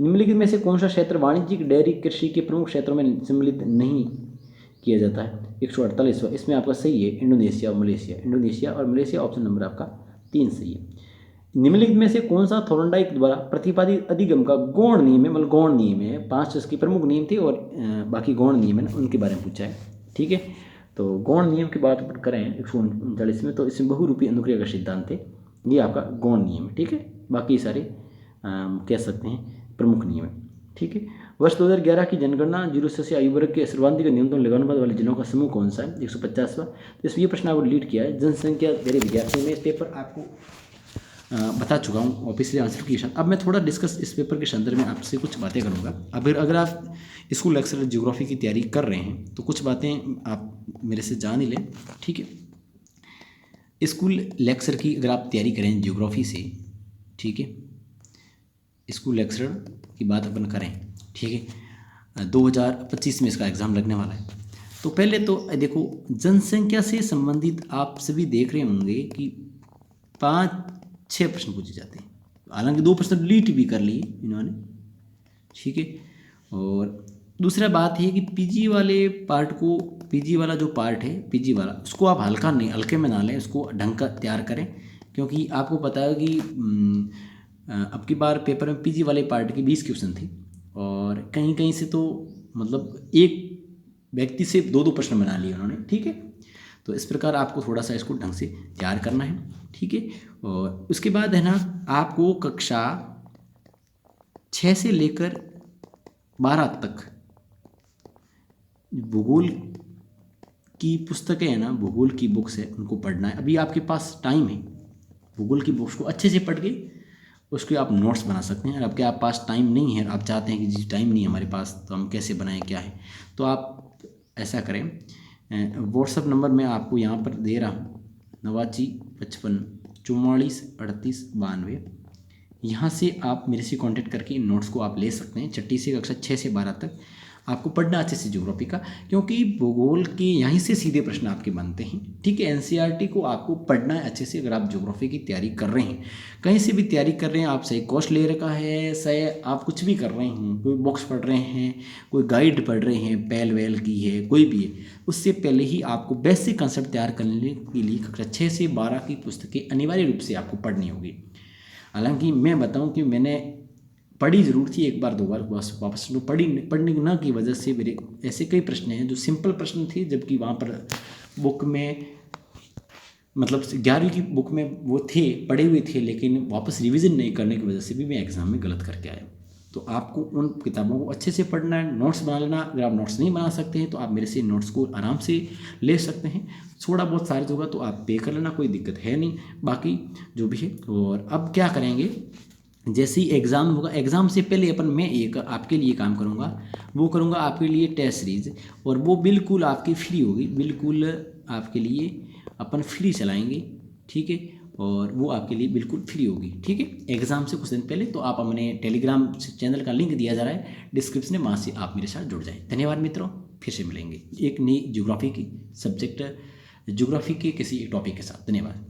निम्नलिखित में से कौन सा क्षेत्र वाणिज्यिक डेयरी कृषि के प्रमुख क्षेत्रों में सम्मिलित नहीं किया जाता है, 148वां, इसमें आपका सही है इंडोनेशिया और मलेशिया, ऑप्शन नंबर आपका 3 सही है। निम्नलिखित में से कौन सा थोर्नडाइक द्वारा प्रतिपादित अधिगम का गौण नियम है, मतलब गौण नियम है, 5 इसके प्रमुख नियम थे और बाकी गौण नियम है ना, उनके बारे में पूछा है। ठीक है, तो गौण नियम की बात करें 139 में, तो इसमें बहुरूपी अनुक्रिया का सिद्धांत है, ये आपका गौण नियम है। ठीक है, बाकी सारे कह सकते हैं प्रमुख नियम है। ठीक है, वर्ष 2011 की जनगणना 0 से आयु वर्ग के सर्वाधिक न्यूनतम लगानुपात वाले जिलों का समूह कौन सा है, 150वां, तो इसमें ये प्रश्न आपको लीड किया है जनसंख्या मेरे विद्यार्थियों में, इस पेपर आपको बता चुका हूँ ऑफिशियली आंसर की। अब मैं थोड़ा डिस्कस इस पेपर के संदर्भ में आपसे कुछ बातें करूँगा। अगर आप स्कूल लेक्चर ज्योग्राफी की तैयारी कर रहे हैं तो कुछ बातें आप मेरे से जान ही लें। ठीक है, स्कूल लेक्चर की अगर आप तैयारी करें ज्योग्राफी से, ठीक है, स्कूल लेक्चर की बात अपन करें, ठीक है, 2025 में इसका एग्ज़ाम लगने वाला है। तो पहले तो देखो जनसंख्या से संबंधित आप सभी देख रहे होंगे कि 5-6 प्रश्न पूछे जाते हैं, हालांकि 2 प्रश्न डिलीट भी कर लिए इन्होंने। ठीक है, और दूसरा बात है कि पीजी वाले पार्ट को, पीजी वाला जो पार्ट है पीजी वाला, उसको आप हल्के में ना लें, उसको ढंग का तैयार करें, क्योंकि आपको पता है कि अब की बार पेपर में पीजी वाले पार्ट की 20 क्वेश्चन थे और कहीं कहीं से तो मतलब एक व्यक्ति से 2-2 प्रश्न बना लिए उन्होंने। ठीक है, तो इस प्रकार आपको थोड़ा सा इसको ढंग से तैयार करना है। ठीक है, और उसके बाद है ना आपको कक्षा 6 से लेकर 12 तक भूगोल की पुस्तकें हैं ना, भूगोल की बुक्स है, उनको पढ़ना है। अभी आपके पास टाइम है, भूगोल की बुक्स को अच्छे से पढ़ के उसके आप नोट्स बना सकते हैं। और आपके आप पास टाइम नहीं है, आप चाहते हैं कि जी टाइम नहीं है हमारे पास, तो हम कैसे बनाएं, क्या है, तो आप ऐसा करें। व्हाट्सअप नंबर मैं आपको यहाँ पर दे रहा हूँ, 8955 44 38 92। यहाँ से आप मेरे से कांटेक्ट करके इन नोट्स को आप ले सकते हैं। छठी से कक्षा 6 से 12 तक आपको पढ़ना अच्छे से ज्योग्राफी का, क्योंकि भूगोल के यहीं से सीधे प्रश्न आपके बनते हैं। ठीक है, एनसीईआरटी को आपको पढ़ना है अच्छे से। अगर आप ज्योग्राफी की तैयारी कर रहे हैं, कहीं से भी तैयारी कर रहे हैं, आप सही कोर्स ले रखा है, सही आप कुछ भी कर रहे हैं, कोई बुक्स पढ़ रहे हैं, कोई गाइड पढ़ रहे हैं, पैल वैल की है, कोई भी है, उससे पहले ही आपको बेसिक कंसेप्ट तैयार करने के लिए कक्षा 6 से 12 की पुस्तकें अनिवार्य रूप से आपको पढ़नी होगी। हालांकि मैं बताऊं कि मैंने पढ़ी ज़रूर थी, एक बार दो बार वापस पढ़ने ना की वजह से मेरे ऐसे कई प्रश्न हैं जो सिंपल प्रश्न थे, जबकि वहाँ पर बुक में मतलब 11वीं की बुक में वो थे, पढ़े हुए थे, लेकिन वापस रिवीजन नहीं करने की वजह से भी मैं एग्ज़ाम में गलत करके आया। तो आपको उन किताबों को अच्छे से पढ़ना है, नोट्स बना लेना। अगर आप नोट्स नहीं बना सकते हैं तो आप मेरे से नोट्स को आराम से ले सकते हैं। थोड़ा बहुत चार्ज होगा तो आप पे कर लेना, कोई दिक्कत है नहीं, बाकी जो भी है। और अब क्या करेंगे, जैसे ही एग्ज़ाम होगा, एग्ज़ाम से पहले मैं एक आपके लिए काम करूँगा, वो करूँगा आपके लिए टेस्ट सीरीज, और वो बिल्कुल आपकी फ्री होगी, बिल्कुल आपके लिए अपन फ्री चलाएंगे। ठीक है, और वो आपके लिए बिल्कुल फ्री होगी। ठीक है, एग्ज़ाम से कुछ दिन पहले। तो आप अपने टेलीग्राम चैनल का लिंक दिया जा रहा है डिस्क्रिप्शन में, वहाँ से आप मेरे साथ जुड़ जाएँ। धन्यवाद मित्रों, फिर से मिलेंगे एक नई ज्योग्राफी की सब्जेक्ट, ज्योग्राफी के किसी टॉपिक के साथ। धन्यवाद।